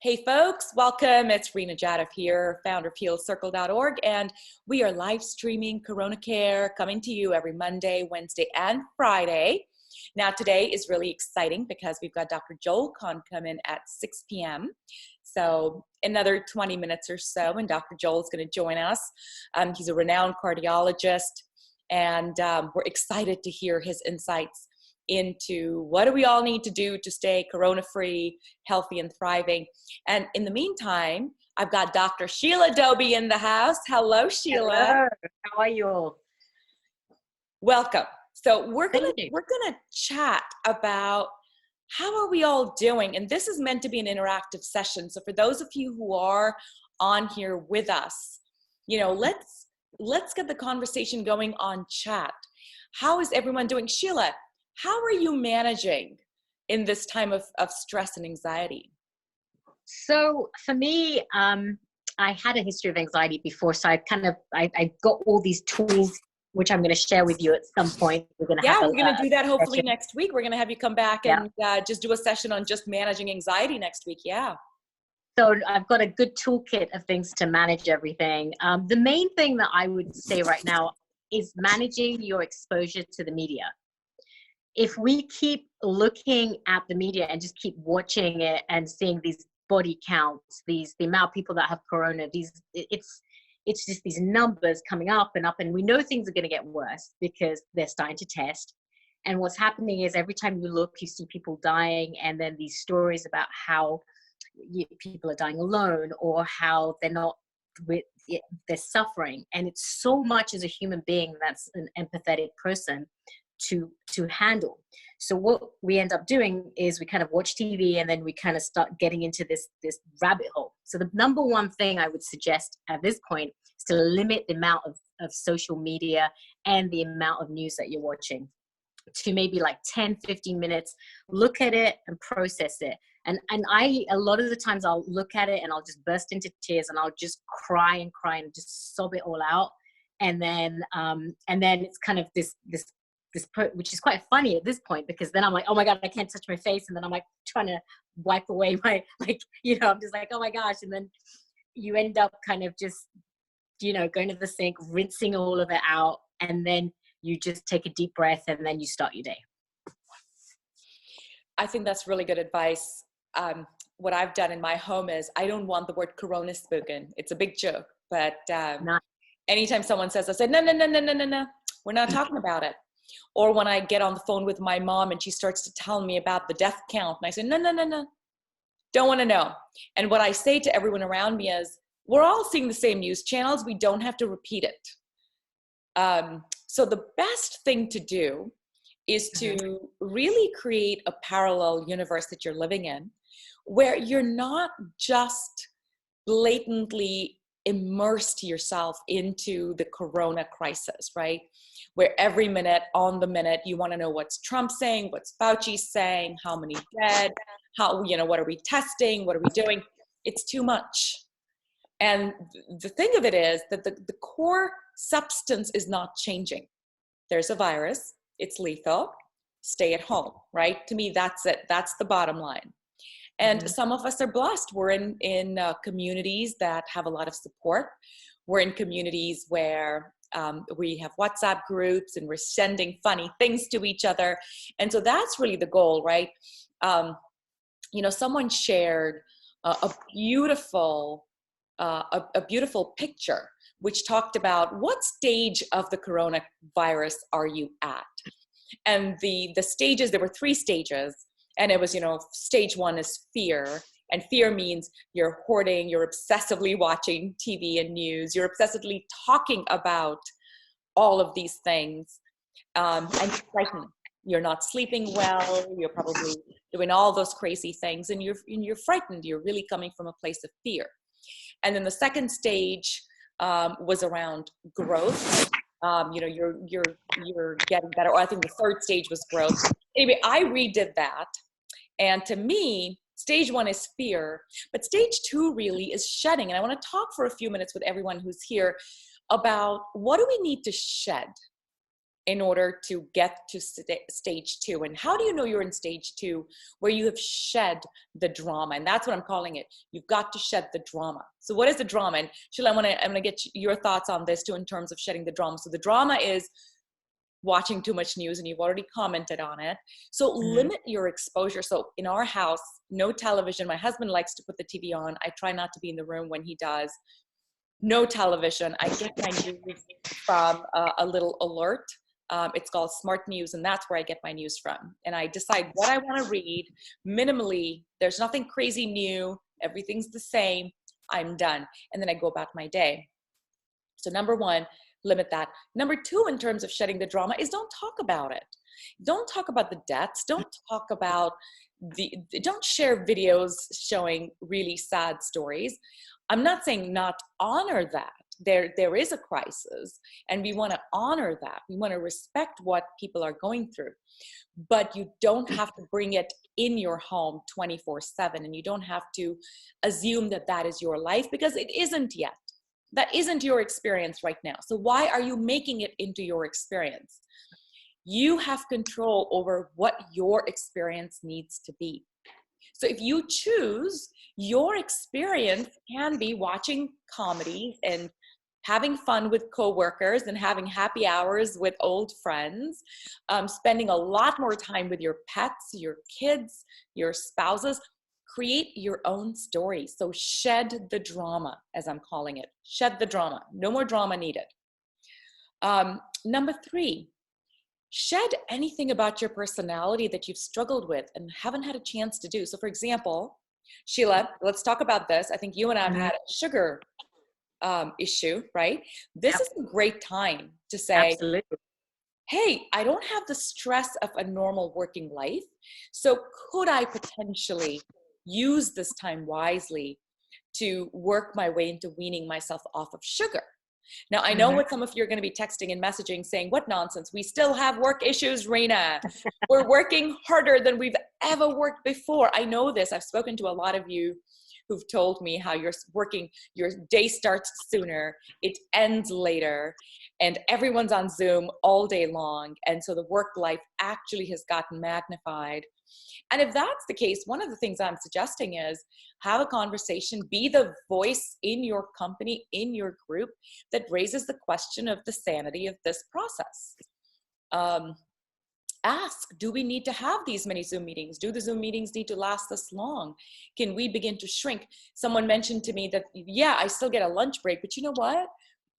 Hey folks, welcome. It's Reena Jadhav here, founder of healcircle.org, and we are live streaming Corona Care, coming to you every Monday, Wednesday, and Friday. Now today is really exciting because we've got Dr. Joel Kahn come in at 6 p.m. So another 20 minutes or so, and Dr. Joel is going to join us. He's a renowned cardiologist, and we're excited to hear his insights into what do we all need to do to stay corona-free, healthy, and thriving. And in the meantime, I've got Dr. Sheila Doby in the house. Hello, Sheila. Hello. How are you all? Welcome. So we're gonna chat about how are we all doing, and this is meant to be an interactive session. So for those of you who are on here with us, let's get the conversation going on chat. How is everyone doing? Sheila, how are you managing in this time of stress and anxiety? So for me, I had a history of anxiety before, so I got all these tools, which I'm going to share with you at some point. We're going to do that hopefully session next week. We're going to have you come back and just do a session on just managing anxiety next week. Yeah. So I've got a good toolkit of things to manage everything. The main thing that I would say right now is managing your exposure to the media. If we keep looking at the media and just keep watching it and seeing these body counts, the amount of people that have corona, it's just these numbers coming up, and we know things are going to get worse because they're starting to test. And what's happening is every time you look, you see people dying, and then these stories about how people are dying alone or how they're suffering. And it's so much as a human being that's an empathetic person to handle. So what we end up doing is we kind of watch TV, and then we kind of start getting into this rabbit hole. So the number one thing I would suggest at this point is to limit the amount of social media and the amount of news that you're watching to maybe like 10, 15 minutes. Look at it and process it. And I, a lot of the times I'll look at it and I'll just burst into tears, and I'll just cry and just sob it all out. And then it's kind of this which is quite funny at this point, because then I'm like, oh my God, I can't touch my face. And then I'm like trying to wipe away my, I'm just like, oh my gosh. And then you end up kind of just, going to the sink, rinsing all of it out. And then you just take a deep breath, and then you start your day. I think that's really good advice. What I've done in my home is I don't want the word corona spoken. It's a big joke, but anytime someone says, I said, no, we're not talking about it. Or when I get on the phone with my mom and she starts to tell me about the death count, and I say, no, don't want to know. And what I say to everyone around me is, we're all seeing the same news channels. We don't have to repeat it. So the best thing to do is to really create a parallel universe that you're living in, where you're not just blatantly immersed yourself into the corona crisis, right? Where every minute, on the minute, you want to know what's Trump saying, what's Fauci saying, how many dead, what are we testing, what are we doing? It's too much. And the thing of it is that the core substance is not changing. There's a virus, it's lethal, stay at home, right? To me, that's it. That's the bottom line. And some of us are blessed. We're in communities that have a lot of support. We're in communities where we have WhatsApp groups, and we're sending funny things to each other. And so that's really the goal, right? Someone shared a beautiful picture which talked about what stage of the coronavirus are you at? And the stages, there were 3 stages. And it was, stage 1 is fear. And fear means you're hoarding, you're obsessively watching TV and news, you're obsessively talking about all of these things, and you're frightened. You're not sleeping well, you're probably doing all those crazy things, and you're frightened. You're really coming from a place of fear. And then the second stage was around growth. You're getting better. Or I think the third stage was growth. Anyway, I redid that. And to me, stage 1 is fear, but stage 2 really is shedding. And I want to talk for a few minutes with everyone who's here about what do we need to shed? in order to get to stage 2. And how do you know you're in stage 2? Where you have shed the drama. And that's what I'm calling it. You've got to shed the drama. So what is the drama? And Sheila, I'm gonna get your thoughts on this too, in terms of shedding the drama. So the drama is watching too much news, and you've already commented on it. So limit your exposure. So in our house, no television. My husband likes to put the TV on. I try not to be in the room when he does. No television. I get my news from a little alert. It's called Smart News, and that's where I get my news from. And I decide what I want to read minimally. There's nothing crazy new. Everything's the same. I'm done. And then I go about my day. So number 1, limit that. Number 2, in terms of shedding the drama, is don't talk about it. Don't talk about the deaths. Don't talk about don't share videos showing really sad stories. I'm not saying not honor that. There is a crisis, and we want to honor that. We want to respect what people are going through, but you don't have to bring it in your home 24/7, and you don't have to assume that that is your life, because it isn't yet. That isn't your experience right now. So why are you making it into your experience? You have control over what your experience needs to be. So if you choose, your experience can be watching comedies and having fun with coworkers and having happy hours with old friends, spending a lot more time with your pets, your kids, your spouses. Create your own story. So shed the drama, as I'm calling it. Shed the drama. No more drama needed. Number 3, shed anything about your personality that you've struggled with and haven't had a chance to do. So for example, Sheila, let's talk about this. I think you and I have had a sugar issue, right? This is a great time to say, Absolutely. hey, I don't have the stress of a normal working life. So could I potentially use this time wisely to work my way into weaning myself off of sugar? Now, I know what some of you are going to be texting and messaging saying, what nonsense. We still have work issues, Reena. We're working harder than we've ever worked before. I know this. I've spoken to a lot of you who've told me how you're working, your day starts sooner, it ends later, and everyone's on Zoom all day long. And so the work life actually has gotten magnified. And if that's the case, one of the things I'm suggesting is have a conversation, be the voice in your company, in your group, that raises the question of the sanity of this process. Ask, do we need to have these many Zoom meetings? Do the Zoom meetings need to last this long? Can we begin to shrink? Someone mentioned to me that, yeah, I still get a lunch break, but you know what?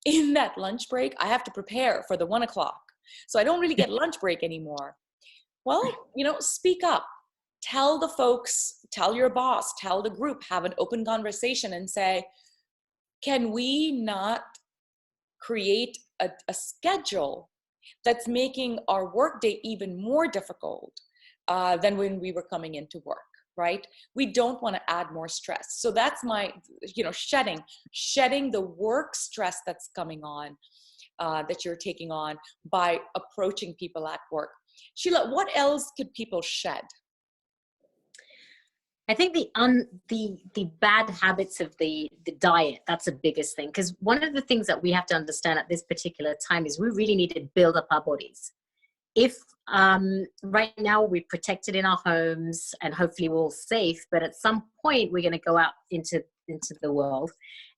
In that lunch break, I have to prepare for the 1 o'clock. So I don't really get lunch break anymore. Well, speak up. Tell the folks, tell your boss, tell the group, have an open conversation and say, can we not create a schedule that's making our workday even more difficult than when we were coming into work, right? We don't want to add more stress. So that's my, shedding the work stress that's coming on, that you're taking on by approaching people at work. Sheila, what else could people shed? I think the bad habits of the diet, that's the biggest thing. Because one of the things that we have to understand at this particular time is we really need to build up our bodies. If right now we're protected in our homes and hopefully we're all safe, but at some point we're going to go out into the world.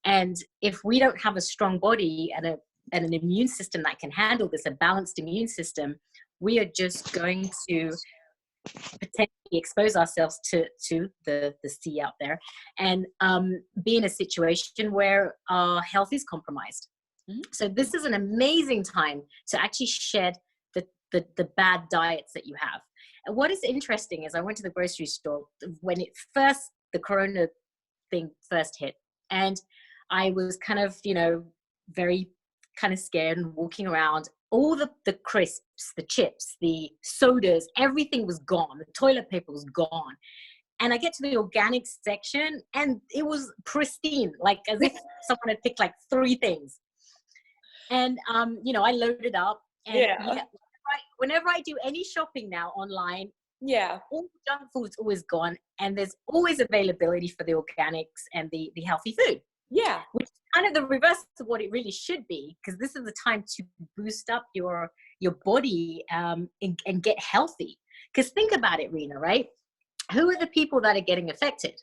And if we don't have a strong body and an immune system that can handle this, a balanced immune system, we are just going to potentially expose ourselves to the sea out there and be in a situation where our health is compromised. Mm-hmm. So this is an amazing time to actually shed the bad diets that you have. And what is interesting is I went to the grocery store when the corona thing first hit, and I was kind of, very kind of scared and walking around. All the crisps, the chips, the sodas, everything was gone. The toilet paper was gone. And I get to the organic section and it was pristine, like as if someone had picked like 3 things. And, I loaded up. And whenever I do any shopping now online, all the junk food's always gone. And there's always availability for the organics and the healthy food. Yeah. Which is kind of the reverse of what it really should be, because this is the time to boost up your your body and get healthy. Because think about it, Reena, right? Who are the people that are getting affected?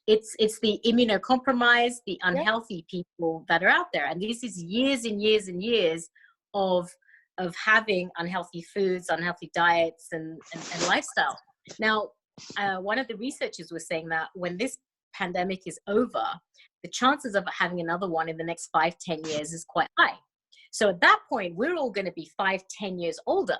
It's the immunocompromised, the unhealthy people that are out there. And this is years and years and years of having unhealthy foods, unhealthy diets, and lifestyle. Now, one of the researchers was saying that when this pandemic is over, the chances of having another one in the next 5-10 years is quite high. So at that point, we're all going to be 5-10 years older.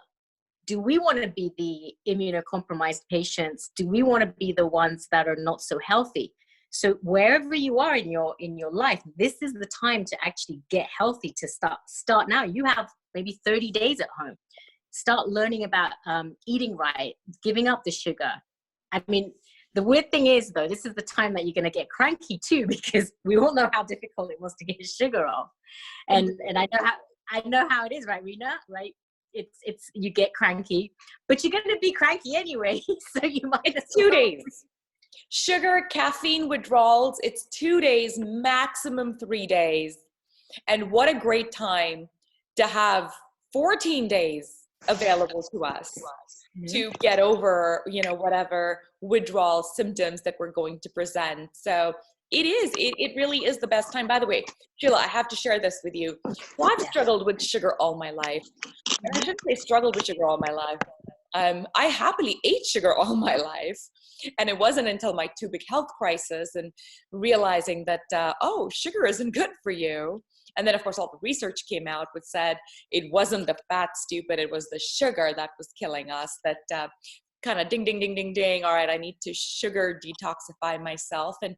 Do we want to be the immunocompromised patients? Do we want to be the ones that are not so healthy? So wherever you are in your life, this is the time to actually get healthy, to start now. You have maybe 30 days at home. Start learning about eating right, giving up the sugar. I mean, the weird thing is, though, this is the time that you're going to get cranky too, because we all know how difficult it was to get sugar off. And I know how it is, right, Reena? Right? It's you get cranky, but you're going to be cranky anyway, so you might as well. 2 days. Sugar, caffeine withdrawals, it's 2 days, maximum 3 days. And what a great time to have 14 days available to us to get over, whatever withdrawal symptoms that we're going to present. So it really is the best time. By the way, Sheila, I have to share this with you. Well, I've struggled with sugar all my life. And I shouldn't say struggled with sugar all my life. I happily ate sugar all my life. And it wasn't until my two big health crisis and realizing that, sugar isn't good for you. And then, of course, all the research came out which said it wasn't the fat, stupid, it was the sugar that was killing us, that kind of ding, ding, ding, ding, ding. All right, I need to sugar detoxify myself. And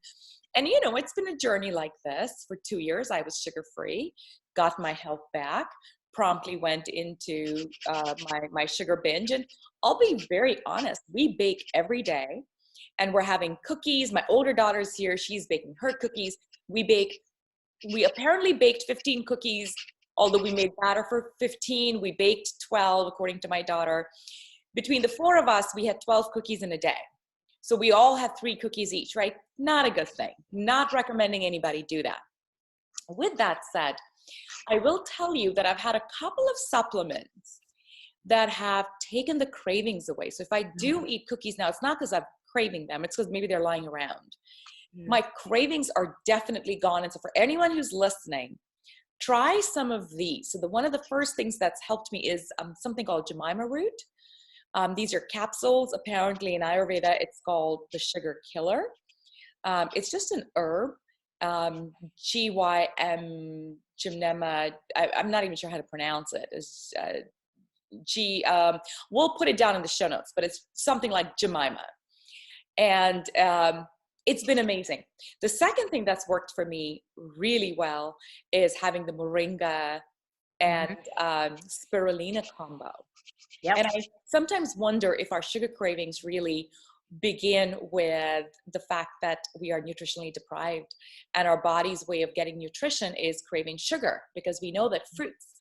it's been a journey like this. For 2 years, I was sugar-free, got my health back, promptly went into my sugar binge. And I'll be very honest, we bake every day and we're having cookies. My older daughter's here, she's baking her cookies. We apparently baked 15 cookies, although we made batter for 15. We baked 12, according to my daughter. Between the four of us, we had 12 cookies in a day. So we all had 3 cookies each, right? Not a good thing. Not recommending anybody do that. With that said, I will tell you that I've had a couple of supplements that have taken the cravings away. So if I do eat cookies now, it's not because I'm craving them. It's because maybe they're lying around. My cravings are definitely gone. And so for anyone who's listening, try some of these. So one of the first things that's helped me is something called Jemima root. These are capsules. Apparently in Ayurveda, it's called the sugar killer. It's just an herb. GYM, Gymnema, I'm not even sure how to pronounce it. It's, we'll put it down in the show notes, but it's something like Jemima. And it's been amazing. The second thing that's worked for me really well is having the moringa and spirulina combo. Yep. And I sometimes wonder if our sugar cravings really begin with the fact that we are nutritionally deprived and our body's way of getting nutrition is craving sugar, because we know that fruits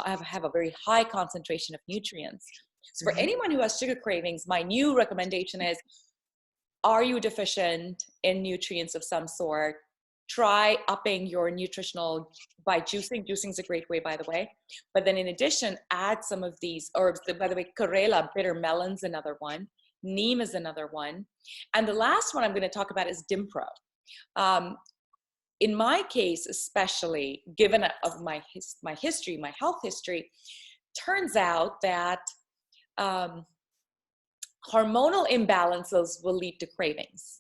have a very high concentration of nutrients. So for anyone who has sugar cravings, my new recommendation is, are you deficient in nutrients of some sort? Try upping your nutritional by juicing. Juicing is a great way, by the way. But then in addition, add some of these herbs. By the way, Karela, bitter melon's another one. Neem is another one. And the last one I'm going to talk about is Dimpro. In my case, especially, given of my history, my health history, turns out that hormonal imbalances will lead to cravings.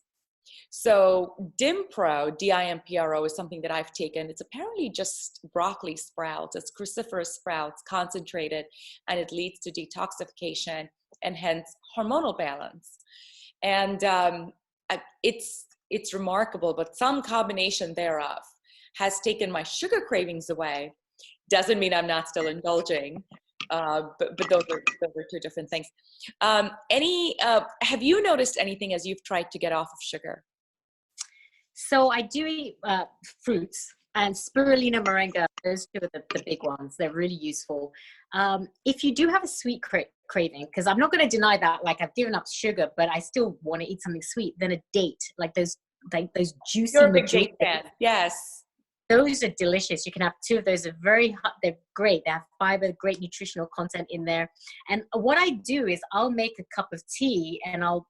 So Dimpro, D-I-M-P-R-O, is something that I've taken. It's apparently just broccoli sprouts. It's cruciferous sprouts, concentrated, and it leads to detoxification and hence hormonal balance. And it's remarkable, but some combination thereof has taken my sugar cravings away. Doesn't mean I'm not still indulging, but those are 2 different things. Have you noticed anything as you've tried to get off of sugar? So I do eat fruits, and spirulina, moringa, those 2 are the big ones. They're really useful. If you do have a sweet craving, because I'm not going to deny that, like I've given up sugar, but I still want to eat something sweet, then a date, like those juicy. You're a big date fan. Yes. those are delicious. You can have 2 of those. They're very hot. They're great. They have fiber, great nutritional content in there. And what I do is I'll make a cup of tea, and I'll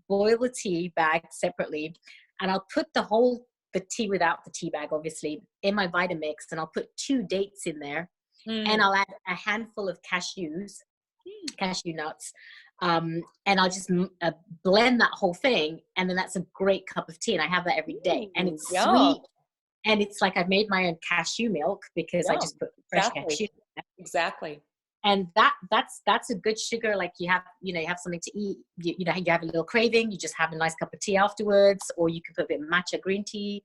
boil the tea bag separately, and I'll put the tea without the tea bag, obviously, in my Vitamix, and I'll put 2 dates in there, and I'll add a handful of cashew nuts, and I'll just blend that whole thing, and then that's a great cup of tea, and I have that every day. And it's sweet, and it's like I've made my own cashew milk because I just put fresh cashew. Exactly. And that's a good sugar. Like you have something to eat, you have a little craving, you just have a nice cup of tea afterwards, or you can put a bit of matcha green tea,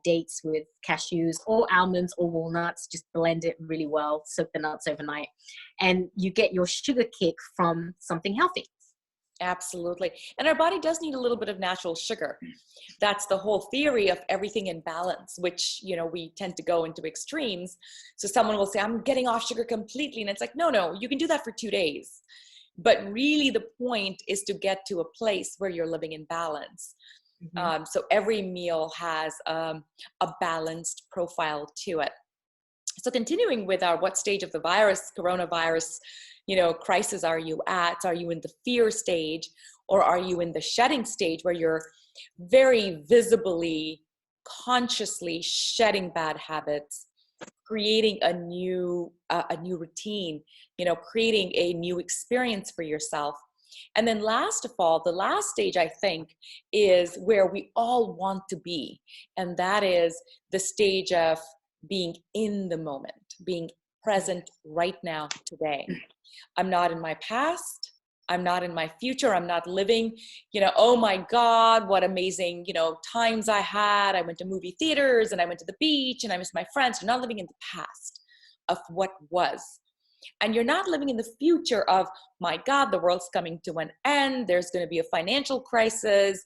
dates with cashews or almonds or walnuts, just blend it really well, soak the nuts overnight, and you get your sugar kick from something healthy. Absolutely. And our body does need a little bit of natural sugar. That's the whole theory of everything in balance, which, we tend to go into extremes. So someone will say, I'm getting off sugar completely. And it's like, no, you can do that for 2 days. But really the point is to get to a place where you're living in balance. So every meal has a balanced profile to it. So continuing with our what stage of the coronavirus, crisis are you at? Are you in the fear stage, or are you in the shedding stage where you're very visibly, consciously shedding bad habits, creating a new routine, creating a new experience for yourself? And then last of all, the last stage, I think, is where we all want to be. And that is the stage of being in the moment, being present right now, today. I'm not in my past. I'm not in my future. I'm not living, oh my God, what amazing, times I had. I went to movie theaters and I went to the beach and I missed my friends. You're not living in the past of what was. And you're not living in the future of, my God, the world's coming to an end. There's going to be a financial crisis.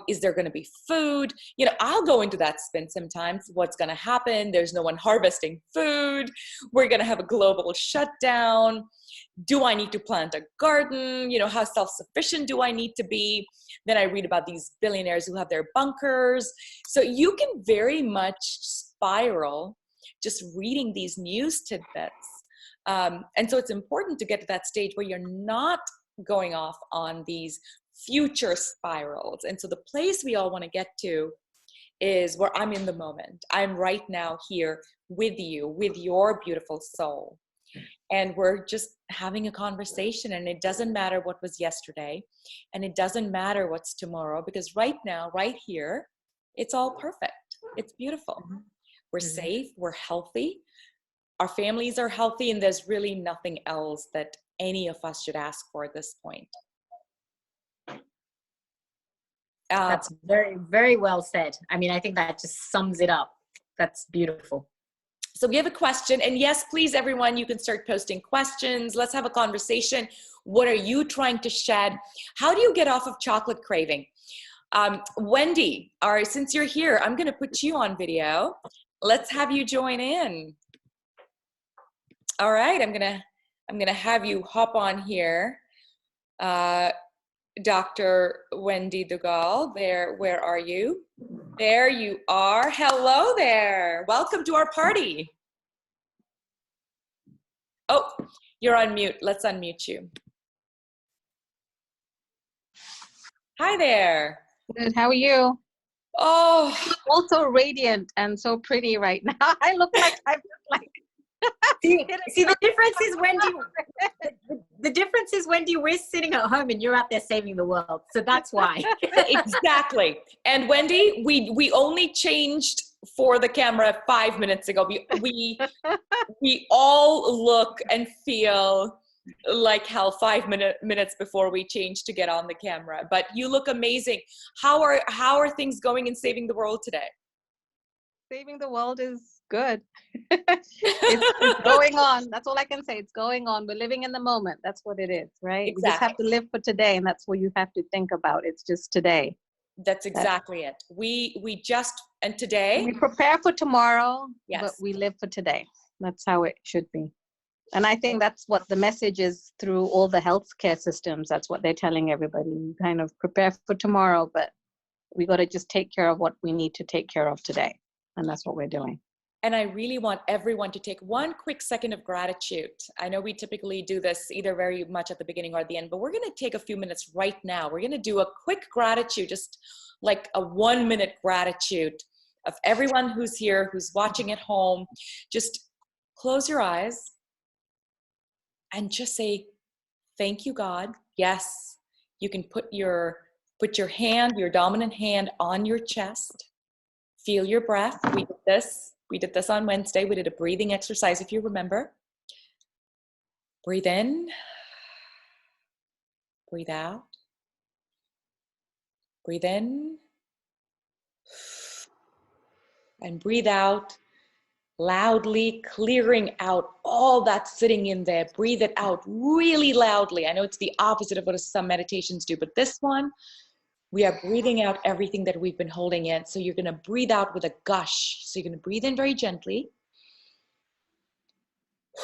Is there going to be food? I'll go into that spin sometimes. What's going to happen? There's no one harvesting food. We're going to have a global shutdown. Do I need to plant a garden? How self-sufficient do I need to be? Then I read about these billionaires who have their bunkers. So you can very much spiral just reading these news tidbits. And so it's important to get to that stage where you're not going off on these future spirals. And so the place we all want to get to is where I'm in the moment. I'm right now here with you, with your beautiful soul. And we're just having a conversation, and it doesn't matter what was yesterday, and it doesn't matter what's tomorrow, because right now, right here, it's all perfect. It's beautiful. We're safe, we're healthy, our families are healthy, and there's really nothing else that any of us should ask for at this point. That's very, very well said. I mean, I think that just sums it up. That's beautiful. So we have a question, and yes, please, everyone, you can start posting questions. Let's have a conversation. What are you trying to shed? How do you get off of chocolate craving? Wendy, since you're here, I'm going to put you on video. Let's have you join in. All right, I'm gonna have you hop on here. Dr. Wendy Dugal, where are you? There you are. Hello there. Welcome to our party. Oh, you're on mute. Let's unmute you. Hi there. Good. How are you? Oh, Also radiant and so pretty right now. I look like I'm just like. See, the difference is, Wendy. The difference is, Wendy, we're sitting at home and you're out there saving the world. So that's why. Exactly. And Wendy, we only changed for the camera 5 minutes ago. We all look and feel like hell 5 minutes before we change to get on the camera. But you look amazing. How are things going in saving the world today? Saving the world is good. it's going on. That's all I can say. It's going on. We're living in the moment. That's what it is, right? Exactly. We just have to live for today, and that's what you have to think about. It's just today. That's exactly it. And today we prepare for tomorrow, yes, but we live for today. That's how it should be. And I think that's what the message is through all the healthcare systems. That's what they're telling everybody. You kind of prepare for tomorrow, but we got to just take care of what we need to take care of today. And that's what we're doing. And I really want everyone to take one quick second of gratitude. I know we typically do this either very much at the beginning or at the end, but we're going to take a few minutes right now. We're going to do a quick gratitude, just like a 1-minute gratitude of everyone who's here, who's watching at home. Just close your eyes and just say, thank you, God. Yes, you can put your hand, your dominant hand on your chest. Feel your breath. We did this on Wednesday. We did a breathing exercise, if you remember. Breathe in. Breathe out. Breathe in. And breathe out, loudly clearing out all that's sitting in there. Breathe it out really loudly. I know it's the opposite of what some meditations do, but this one, we are breathing out everything that we've been holding in. So you're going to breathe out with a gush. So you're going to breathe in very gently.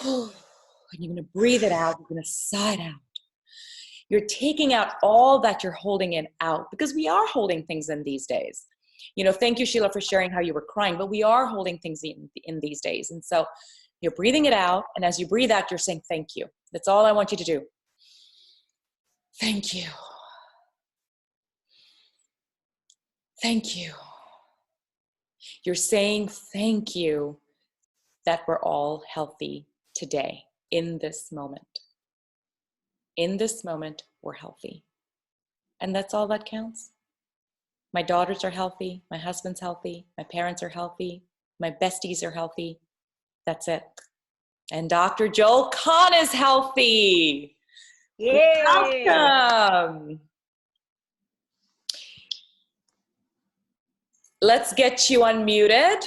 And you're going to breathe it out. You're going to sigh it out. You're taking out all that you're holding in out, because we are holding things in these days. You know, thank you, Sheila, for sharing how you were crying, but we are holding things in these days. And so you're breathing it out. And as you breathe out, you're saying, thank you. That's all I want you to do. Thank you. Thank you. You're saying thank you that we're all healthy today, in this moment. In this moment, we're healthy. And that's all that counts. My daughters are healthy. My husband's healthy. My parents are healthy. My besties are healthy. That's it. And Dr. Joel Kahn is healthy. Yay! Welcome. Let's get you unmuted.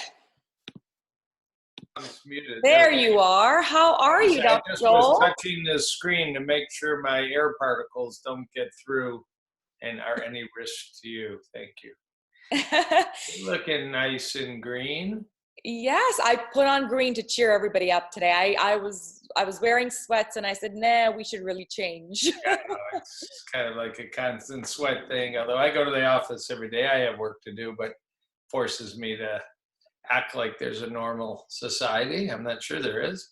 I'm muted. There you are. How are you, Dr. I just Joel? was touching the screen to make sure my air particles don't get through and are any risk to you. Thank you. You're looking nice and green. Yes, I put on green to cheer everybody up today. I was wearing sweats and I said, nah, we should really change. Yeah, no, it's kind of like a constant sweat thing. Although I go to the office every day, I have work to do, but forces me to act like there's a normal society. I'm not sure there is,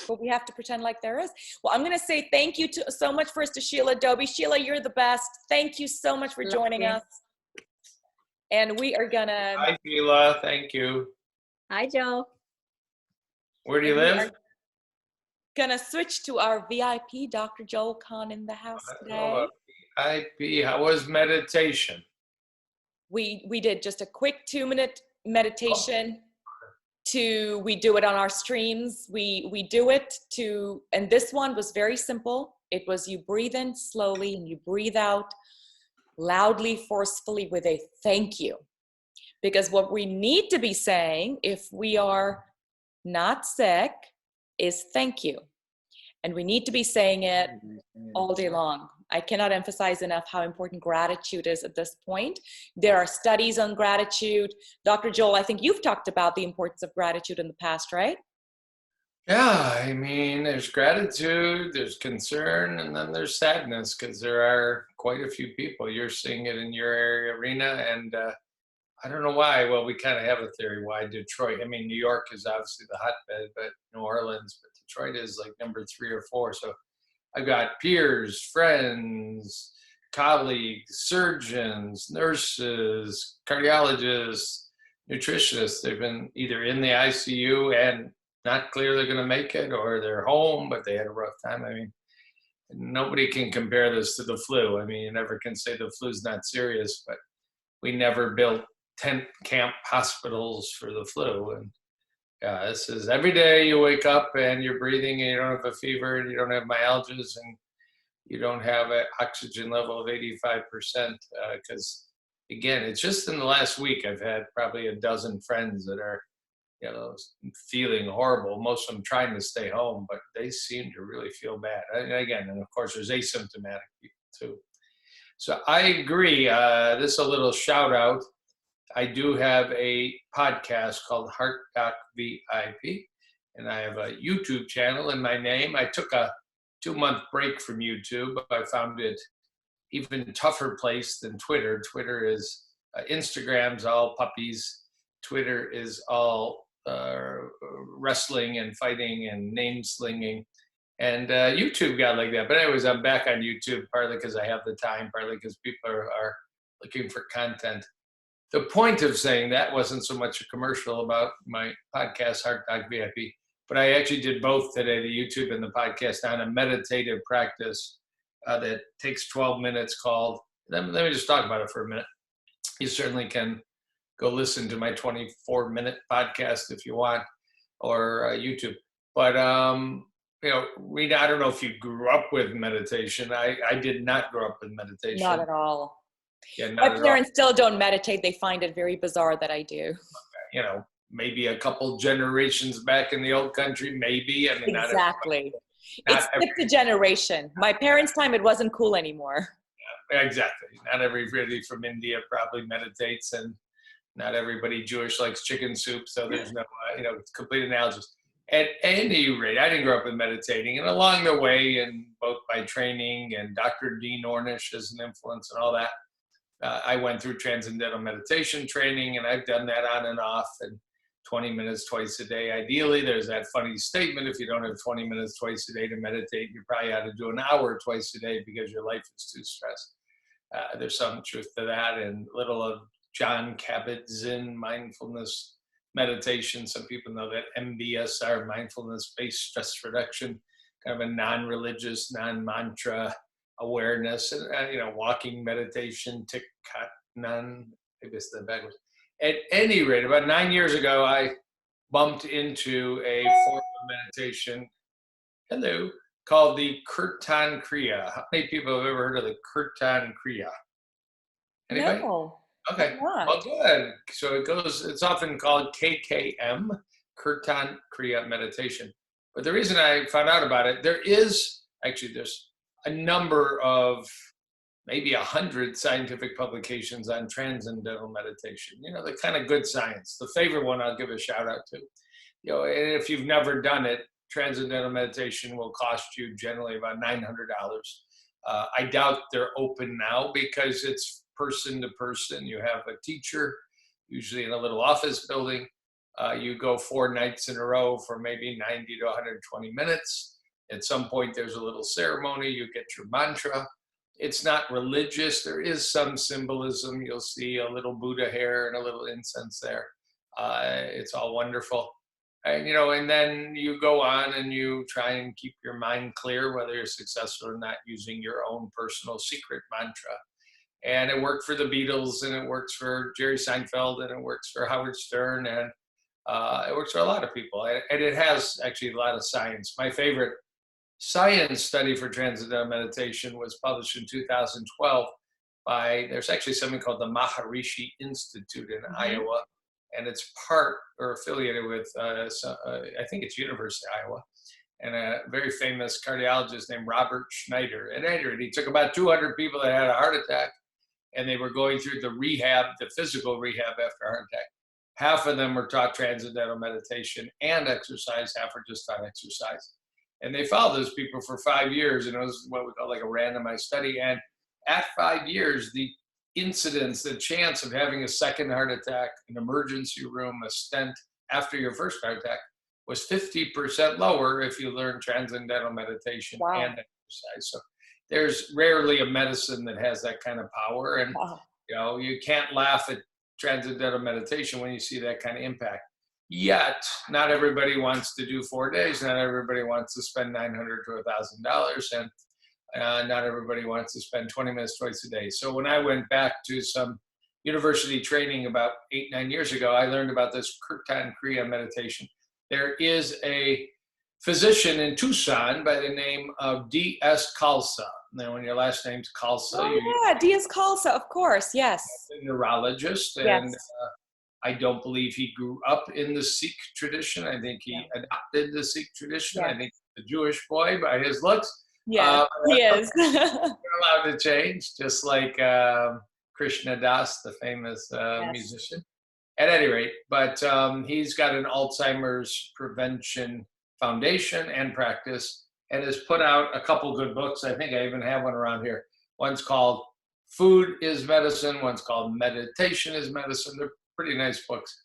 but we have to pretend like there is. Well, I'm going to say thank you so much first to Sheila Dobie. Sheila, you're the best. Thank you so much for joining us. And we are going to... Hi, Sheila. Thank you. Hi, Joe. Where do you live? Going to switch to our VIP, Dr. Joel Kahn, in the house today. VIP. How was meditation? We did just a quick 2-minute meditation. We do it on our streams. We do it and this one was very simple. It was you breathe in slowly and you breathe out loudly, forcefully with a thank you. Because what we need to be saying if we are not sick is thank you. And we need to be saying it all day long. I cannot emphasize enough how important gratitude is at this point. There are studies on gratitude. Dr. Joel, I think you've talked about the importance of gratitude in the past, right? Yeah, I mean, there's gratitude, there's concern, and then there's sadness because there are quite a few people. You're seeing it in your area, Reena, and I don't know why. Well, we kind of have a theory why Detroit. I mean, New York is obviously the hotbed, but New Orleans, but Detroit is like number 3 or 4. So I've got peers, friends, colleagues, surgeons, nurses, cardiologists, nutritionists. They've been either in the ICU and not clear they're going to make it, or they're home, but they had a rough time. I mean, nobody can compare this to the flu. I mean, you never can say the flu's not serious, but we never built tent camp hospitals for the flu. And yeah, this is every day you wake up and you're breathing and you don't have a fever and you don't have myalgias and you don't have an oxygen level of 85%. Because again, it's just in the last week, I've had probably a dozen friends that are, you know, feeling horrible. Most of them trying to stay home, but they seem to really feel bad. And again, and of course there's asymptomatic people too. So I agree. This is a little shout out. I do have a podcast called Heart Doc VIP, and I have a YouTube channel in my name. I took a 2-month break from YouTube. I found it even tougher place than Twitter. Twitter is Instagram's all puppies, Twitter is all wrestling and fighting and name slinging. And YouTube got like that. But anyways, I'm back on YouTube, partly because I have the time, partly because people are looking for content. The point of saying that wasn't so much a commercial about my podcast, Heart Doc VIP, but I actually did both today, the YouTube and the podcast, on a meditative practice that takes 12 minutes called, let me just talk about it for a minute. You certainly can go listen to my 24-minute podcast if you want, or YouTube. But, Reena, I don't know if you grew up with meditation. I did not grow up with meditation. Not at all. Yeah, my parents still don't meditate. They find it very bizarre that I do. Maybe a couple generations back in the old country, maybe. I mean, exactly. It skipped a generation. My parents' time, it wasn't cool anymore. Yeah, exactly. Not everybody from India probably meditates, and not everybody Jewish likes chicken soup. So there's no, complete analogous. At any rate, I didn't grow up with meditating, and along the way, and both by training and Dr. Dean Ornish as an influence and all that, I went through transcendental meditation training, and I've done that on and off, and 20 minutes twice a day. Ideally, there's that funny statement, if you don't have 20 minutes twice a day to meditate, you probably ought to do an hour twice a day because your life is too stressed. There's some truth to that, and little of John Kabat-Zinn mindfulness meditation. Some people know that MBSR, mindfulness-based stress reduction, kind of a non-religious, non-mantra awareness, and walking meditation, Thich Nhat Hanh, maybe it's the backwards. At any rate, about 9 years ago, I bumped into a form of meditation, called the Kirtan Kriya. How many people have ever heard of the Kirtan Kriya? Anybody? No. Okay. Well, good. So it's often called KKM, Kirtan Kriya meditation. But the reason I found out about it, there's a number of maybe 100 scientific publications on transcendental meditation. The kind of good science. The favorite one I'll give a shout out to. And if you've never done it, transcendental meditation will cost you generally about $900. I doubt they're open now because it's person to person. You have a teacher, usually in a little office building. You go 4 nights in a row for maybe 90 to 120 minutes. At some point, there's a little ceremony. You get your mantra. It's not religious. There is some symbolism. You'll see a little Buddha hair and a little incense there. It's all wonderful. And then you go on and you try and keep your mind clear, whether you're successful or not, using your own personal secret mantra. And it worked for the Beatles, and it works for Jerry Seinfeld, and it works for Howard Stern, and it works for a lot of people. And it has actually a lot of science. My favorite science study for transcendental meditation was published in 2012 there's actually something called the Maharishi Institute in Iowa, and it's part or affiliated with, I think it's University of Iowa, and a very famous cardiologist named Robert Schneider. At any rate, he took about 200 people that had a heart attack, and they were going through the physical rehab after a heart attack. Half of them were taught transcendental meditation and exercise, half were just taught exercise. And they followed those people for 5 years, and it was what we call like a randomized study. And at 5 years, the incidence, the chance of having a second heart attack, an emergency room, a stent after your first heart attack was 50% lower if you learn transcendental meditation and exercise. So there's rarely a medicine that has that kind of power. And you can't laugh at transcendental meditation when you see that kind of impact. Yet, not everybody wants to do 4 days. Not everybody wants to spend $900 to $1,000, and not everybody wants to spend 20 minutes twice a day. So when I went back to some university training about 8-9 years ago, I learned about this Kirtan Kriya meditation. There is a physician in Tucson by the name of D.S. Khalsa. Now, when your last name's Khalsa, D.S. Khalsa, of course, yes. A neurologist, and I don't believe he grew up in the Sikh tradition. I think he adopted the Sikh tradition. I think he's a Jewish boy by his looks. Yeah, he is. You're allowed to change, just like Krishna Das, the famous musician. At any rate, but he's got an Alzheimer's prevention foundation and practice, and has put out a couple good books. I think I even have one around here. One's called Food is Medicine. One's called Meditation is Medicine. They're pretty nice books.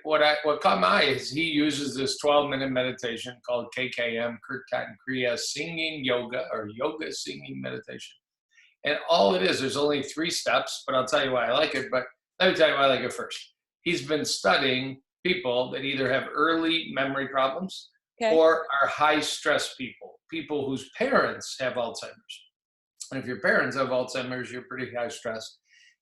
what caught my eye is he uses this 12-minute meditation called KKM, Kirtan Kriya Singing Yoga, or Yoga Singing Meditation. And all it is, there's only 3 steps, but I'll tell you why I like it. But let me tell you why I like it first. He's been studying people that either have early memory problems or are high stress people, people whose parents have Alzheimer's. And if your parents have Alzheimer's, you're pretty high stress.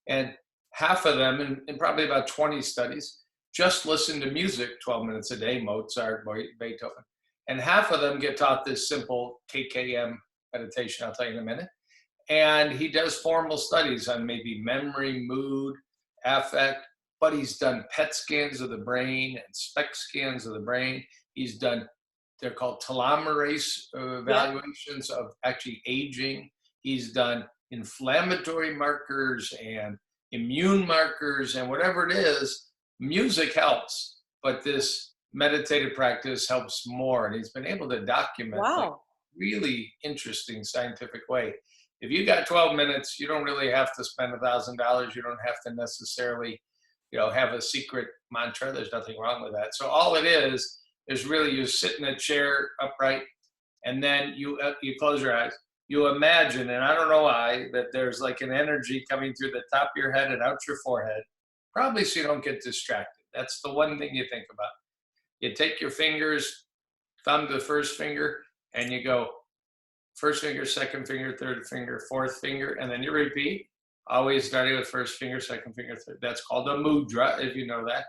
And half of them, in probably about 20 studies, just listen to music 12 minutes a day, Mozart, Beethoven. And half of them get taught this simple KKM meditation, I'll tell you in a minute. And he does formal studies on maybe memory, mood, affect, but he's done PET scans of the brain and SPECT scans of the brain. He's done, they're called telomerase evaluations of actually aging. He's done inflammatory markers and immune markers, and whatever it is, music helps, but this meditative practice helps more. And he's been able to document like really interesting scientific way. If you got 12 minutes, you don't really have to spend $1,000. You don't have to necessarily, have a secret mantra. There's nothing wrong with that. So all it is really you sit in a chair upright, and then you close your eyes. You imagine, and I don't know why, that there's like an energy coming through the top of your head and out your forehead, probably so you don't get distracted. That's the one thing you think about. You take your fingers, thumb to the first finger, and you go first finger, second finger, third finger, fourth finger, and then you repeat, always starting with first finger, second finger, third. That's called a mudra, if you know that.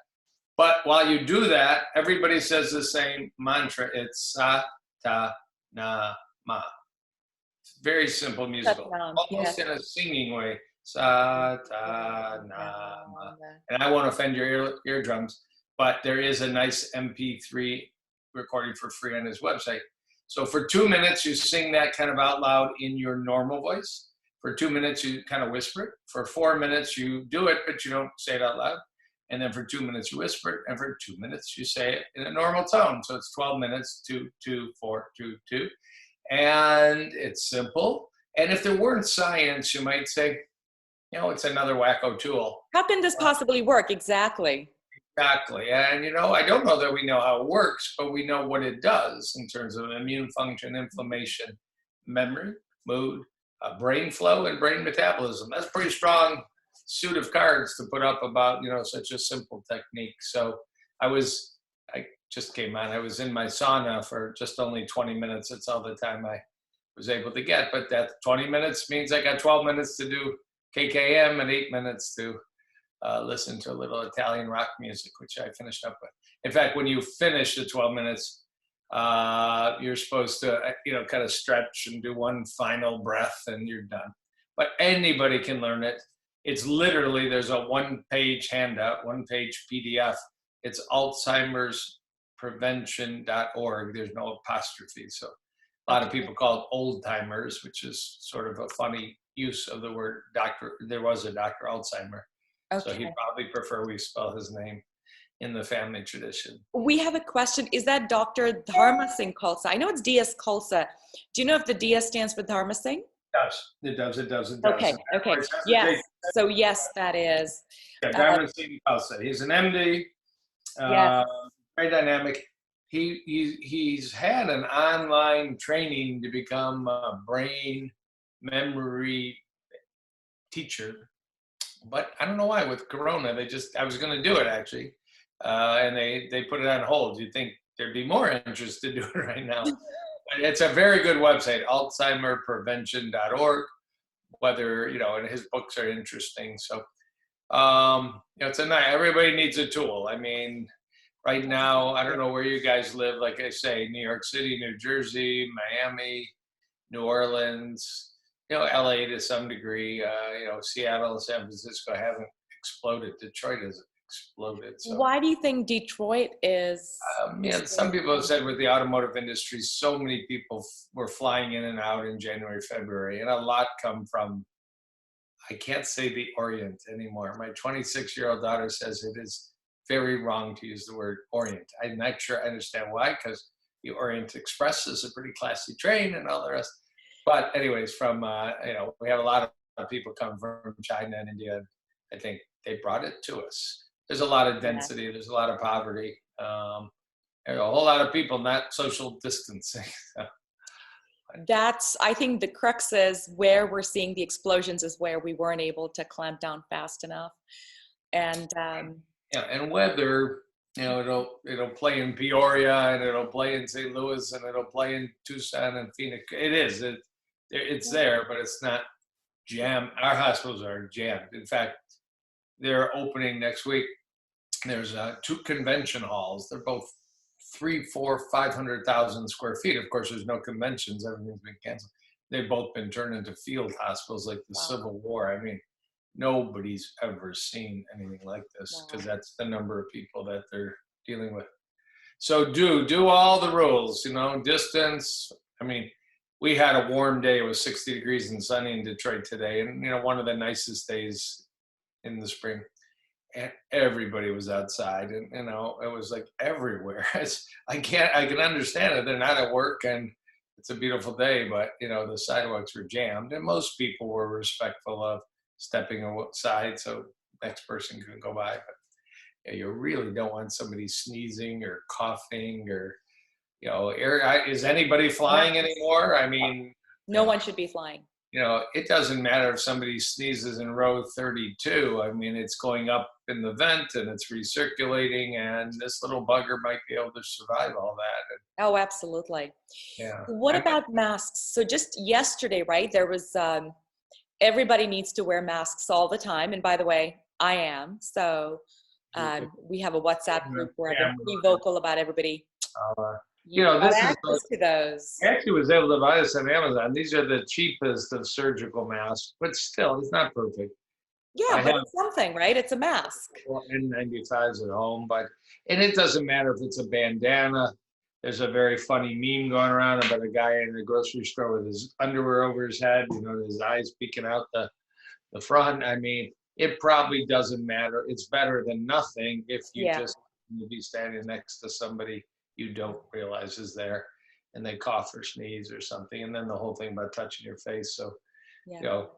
But while you do that, everybody says the same mantra. It's sa, ta, na, ma. Very simple musical, almost in a singing way. Sa, ta, na, ma. And I won't offend your eardrums, but there is a nice MP3 recording for free on his website. So for 2 minutes, you sing that kind of out loud in your normal voice. For 2 minutes, you kind of whisper it. For 4 minutes, you do it, but you don't say it out loud. And then for 2 minutes, you whisper it. And for 2 minutes, you say it in a normal tone. So it's 12 minutes, 2, 2, 4, 2, 2. And it's simple. And if there weren't science, you might say, it's another wacko tool. How can this possibly work? Exactly. Exactly. And, I don't know that we know how it works, but we know what it does in terms of immune function, inflammation, memory, mood, brain flow, and brain metabolism. That's a pretty strong suit of cards to put up about, such a simple technique. So I just came on. I was in my sauna for just only 20 minutes. That's all the time I was able to get. But that 20 minutes means I got 12 minutes to do KKM and 8 minutes to listen to a little Italian rock music, which I finished up with. In fact, when you finish the 12 minutes, you're supposed to, kind of stretch and do one final breath and you're done. But anybody can learn it. It's literally, there's a 1-page handout, 1-page PDF. It's alzheimersprevention.org. There's no apostrophe. So a lot of people call it old timers, which is sort of a funny use of the word doctor. There was a Dr. Alzheimer. Okay. So he'd probably prefer we spell his name in the family tradition. We have a question. Is that Dr. Dharma Singh Khalsa? I know it's DS Khalsa. Do you know if the DS stands for Dharma Singh? It does. Okay. Yes. So yes, that is. Yeah, Dharma Singh Khalsa. He's an MD. Yes. Very dynamic. He's had an online training to become a brain memory teacher. But I don't know why with Corona, I was going to do it actually. And they put it on hold. You'd think there'd be more interest to do it right now. But it's a very good website, alzheimerprevention.org, whether, and his books are interesting. So, it's everybody needs a tool. I mean, right now, I don't know where you guys live. Like I say, New York City, New Jersey, Miami, New Orleans, LA to some degree, Seattle, San Francisco haven't exploded. Detroit has exploded. So. Why do you think Detroit is? Some people have said with the automotive industry, so many people were flying in and out in January, February, and a lot come from, I can't say the Orient anymore. My 26-year-old daughter says it is very wrong to use the word Orient. I'm not sure I understand why, because the Orient Express is a pretty classy train and all the rest. But anyways, from, we have a lot of people come from China and India. I think they brought it to us. there's a lot of density. There's a lot of poverty. There's a whole lot of people not social distancing. That's, I think the crux is where we're seeing the explosions is where we weren't able to clamp down fast enough. And yeah, and weather, it'll play in Peoria and it'll play in St. Louis and it'll play in Tucson and Phoenix. It's there, but it's not jammed. Our hospitals are jammed. In fact, they're opening next week. There's 2 convention halls. They're both 300, 400, 500,000 square feet. Of course, there's no conventions. Everything's been canceled. They've both been turned into field hospitals like the Civil War. I mean, nobody's ever seen anything like this because that's the number of people that they're dealing with. So do all the rules, distance. I mean, we had a warm day. It was 60 degrees and sunny in Detroit today. And, one of the nicest days in the spring. And everybody was outside, and it was like everywhere. I can understand it. They're not at work, and it's a beautiful day, but the sidewalks were jammed, and most people were respectful of stepping aside so next person could go by. But you really don't want somebody sneezing or coughing or is anybody flying anymore? I mean, no one should be flying. It doesn't matter if somebody sneezes in row 32. I mean, it's going up in the vent and it's recirculating, and this little bugger might be able to survive all that. Oh, absolutely. Yeah. What about masks? So just yesterday, right, there was, everybody needs to wear masks all the time. And by the way, I am. So we have a WhatsApp group where I've been pretty vocal about everybody. This is to those. I actually was able to buy this on Amazon. These are the cheapest of surgical masks, but still, it's not perfect. Yeah, but it's something, right? It's a mask. N95s at home, and it doesn't matter if it's a bandana. There's a very funny meme going around about a guy in the grocery store with his underwear over his head, his eyes peeking out the front. I mean, it probably doesn't matter. It's better than nothing if you just be standing next to somebody you don't realize is there, and they cough or sneeze or something, and then the whole thing about touching your face. So,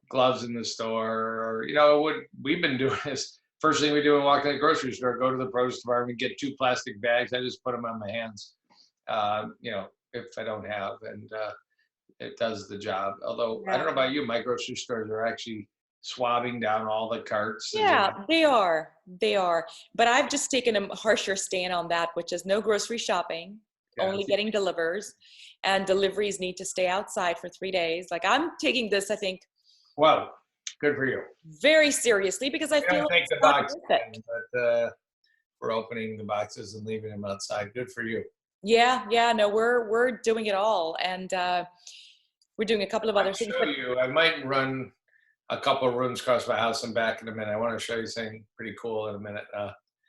gloves in the store, or what we've been doing is first thing we do when we walk in the grocery store, go to the produce department, get 2 plastic bags. I just put them on my hands, if I don't have, and it does the job. Although I don't know about you, my grocery stores are actually swabbing down all the carts. Yeah, they are. But I've just taken a harsher stand on that, which is no grocery shopping, only getting delivers, and deliveries need to stay outside for 3 days. Like, I'm taking this, I think. Wow, good for you. Very seriously, because I feel take the box in, but we're opening the boxes and leaving them outside. Good for you. Yeah. No, we're doing it all, and we're doing a couple of other things. I might run a couple of rooms across my house and back in a minute. I want to show you something pretty cool in a minute.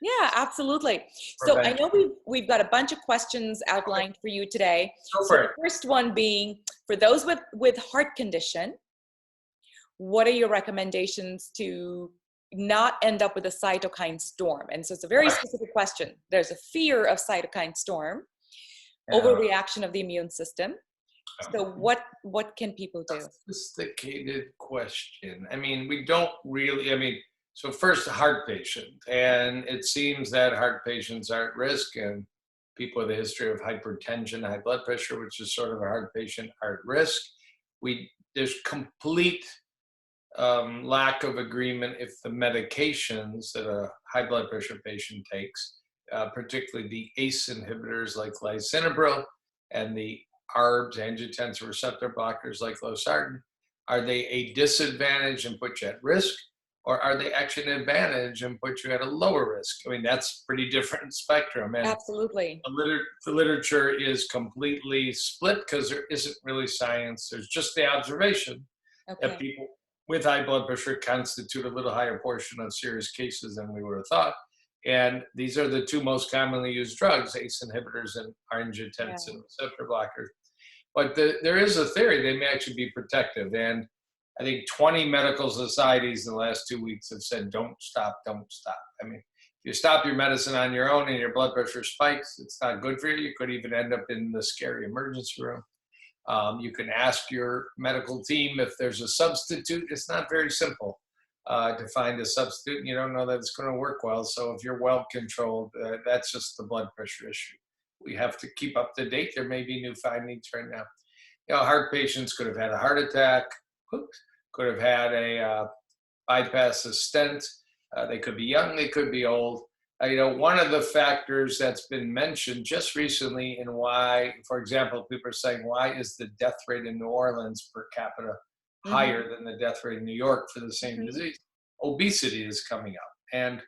Yeah, absolutely. So I know we've got a bunch of questions outlined for you today. Go so for the it. first one being, for those with heart condition, what are your recommendations to not end up with a cytokine storm? And so it's a very specific question. There's a fear of cytokine storm, overreaction of the immune system. So what can people do? Sophisticated question. I mean, we don't really, so first, a heart patient. And it seems that heart patients are at risk, and people with a history of hypertension, high blood pressure, which is sort of a heart patient, are at risk. There's complete lack of agreement if the medications that a high blood pressure patient takes, particularly the ACE inhibitors like lisinopril and the ARBs, angiotensin receptor blockers like losartan, are they a disadvantage and put you at risk, or are they actually an advantage and put you at a lower risk? I mean, that's pretty different spectrum. And absolutely. The literature is completely split because there isn't really science. There's just the observation that people with high blood pressure constitute a little higher portion of serious cases than we would have thought. And these are the 2 most commonly used drugs, ACE inhibitors and angiotensin receptor blockers. But there is a theory they may actually be protective. And I think 20 medical societies in the last 2 weeks have said, don't stop. I mean, if you stop your medicine on your own and your blood pressure spikes, it's not good for you. You could even end up in the scary emergency room. You can ask your medical team if there's a substitute. It's not very simple. to find a substitute, and you don't know that it's going to work well. So if you're well controlled, that's just the blood pressure issue. We have to keep up to date. There may be new findings right now. Heart patients could have had a heart attack, could have had a bypass a stent. They could be young, they could be old. One of the factors that's been mentioned just recently in why, for example, people are saying, why is the death rate in New Orleans per capita higher than the death rate in New York for the same disease? Obesity is coming up. And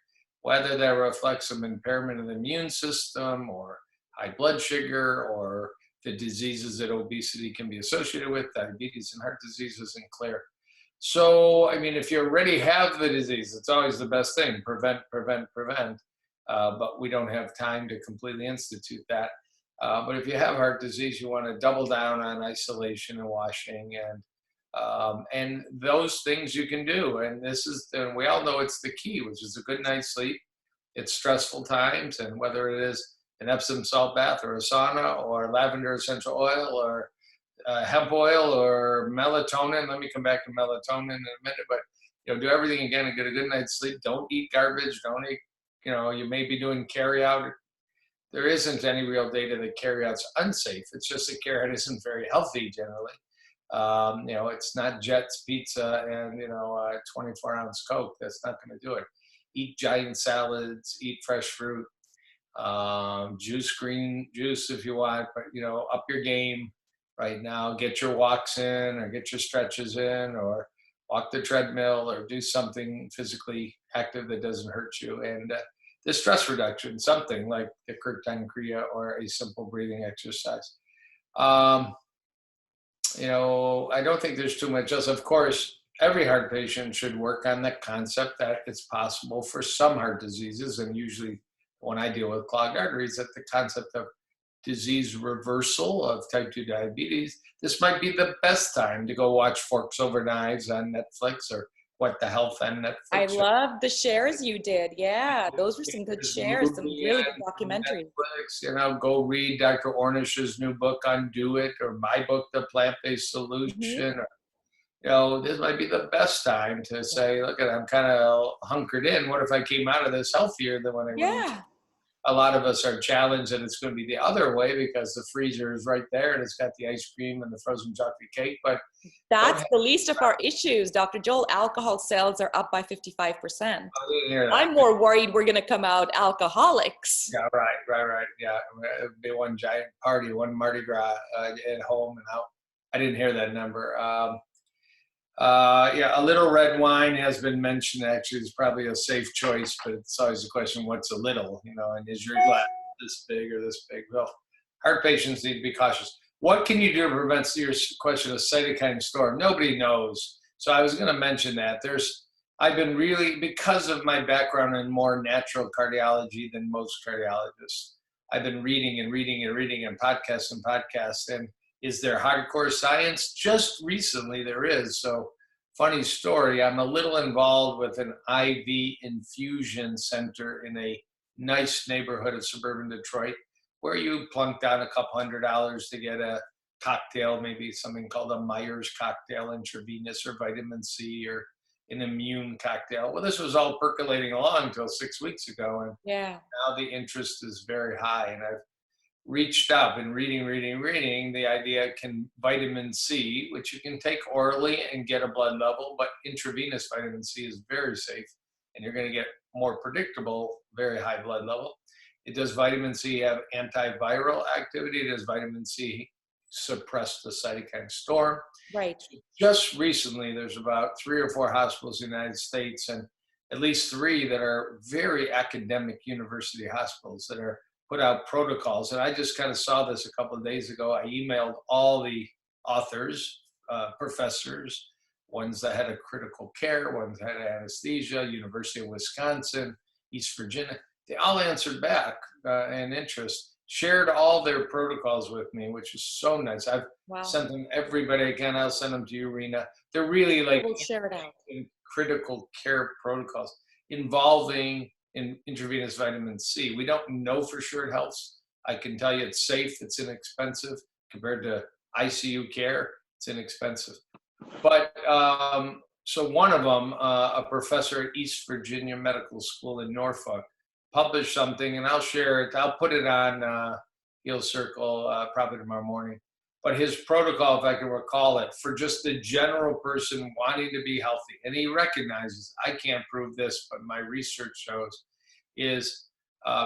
whether that reflects some impairment of the immune system or high blood sugar or the diseases that obesity can be associated with, diabetes and heart disease, isn't clear. So, I mean, if you already have the disease, it's always the best thing, prevent, prevent, prevent. But we don't have time to completely institute that. But if you have heart disease, you want to double down on isolation and washing and those things you can do. And and we all know it's the key, which is a good night's sleep. It's stressful times, and whether it is an Epsom salt bath or a sauna or lavender essential oil or hemp oil or melatonin. Let me come back to melatonin in a minute, but do everything again and get a good night's sleep. Don't eat garbage. Don't eat, you may be doing carry out. There isn't any real data that carry out's unsafe. It's just that carry out isn't very healthy generally. It's not Jets pizza and 24-ounce Coke. That's not going to do it. Eat giant salads. Eat fresh fruit. Juice green juice if you want, but up your game right now. Get your walks in, or get your stretches in, or walk the treadmill, or do something physically active that doesn't hurt you. And the stress reduction, something like the Kirtan Kriya or a simple breathing exercise. I don't think there's too much else. Of course, every heart patient should work on the concept that it's possible for some heart diseases, and usually when I deal with clogged arteries, that the concept of disease reversal of type 2 diabetes, this might be the best time to go watch Forks Over Knives on Netflix or What the Health on Netflix. I love the shares you did. Yeah, those were some good shares, some really good documentaries. Netflix, go read Dr. Ornish's new book on Do It, or my book, The Plant-Based Solution. Or, this might be the best time to say, look, I'm kind of hunkered in. What if I came out of this healthier than when I went into? A lot of us are challenged that it's going to be the other way because the freezer is right there and it's got the ice cream and the frozen chocolate cake. But that's the least of our issues, Dr. Joel. Alcohol sales are up by 55%. I'm more worried we're going to come out alcoholics. Yeah, right. Yeah, it'd be one giant party, one Mardi Gras at home and out. I didn't hear that number. A little red wine has been mentioned. Actually, it's probably a safe choice, but it's always the question, what's a little, and is your glass this big or this big? Well, heart patients need to be cautious. What can you do to prevent your question of cytokine storm? Nobody knows. So I was going to mention that. I've been really, because of my background in more natural cardiology than most cardiologists, I've been reading and podcasts. And is there hardcore science? Just recently there is. So funny story, I'm a little involved with an IV infusion center in a nice neighborhood of suburban Detroit, where you plunk down a couple $100 to get a cocktail, maybe something called a Myers cocktail, intravenous, or vitamin C, or an immune cocktail. Well, this was all percolating along until 6 weeks ago. And now the interest is very high. And I've reached out and reading the idea, can vitamin C, which you can take orally and get a blood level, but intravenous vitamin C is very safe and you're going to get more predictable, very high blood level. Does vitamin C have antiviral activity? Does vitamin C suppress the cytokine storm? Right. Just recently, there's about 3 or 4 hospitals in the United States, and at least 3 that are very academic university hospitals that are put out protocols. And I just kind of saw this a couple of days ago. I emailed all the authors, professors, ones that had a critical care, ones that had anesthesia, University of Wisconsin, East Virginia. They all answered back in interest, shared all their protocols with me, which is so nice. I've sent them everybody I can. I'll send them to you, Reena. They're really like critical care protocols involving intravenous vitamin C. We don't know for sure it helps. I can tell you it's safe, it's inexpensive compared to ICU care. It's inexpensive. But so one of them, a professor at East Virginia Medical School in Norfolk, published something, and I'll share it. I'll put it on Heal Circle probably tomorrow morning. But his protocol, if I can recall it, for just the general person wanting to be healthy, and he recognizes, I can't prove this, but my research shows, is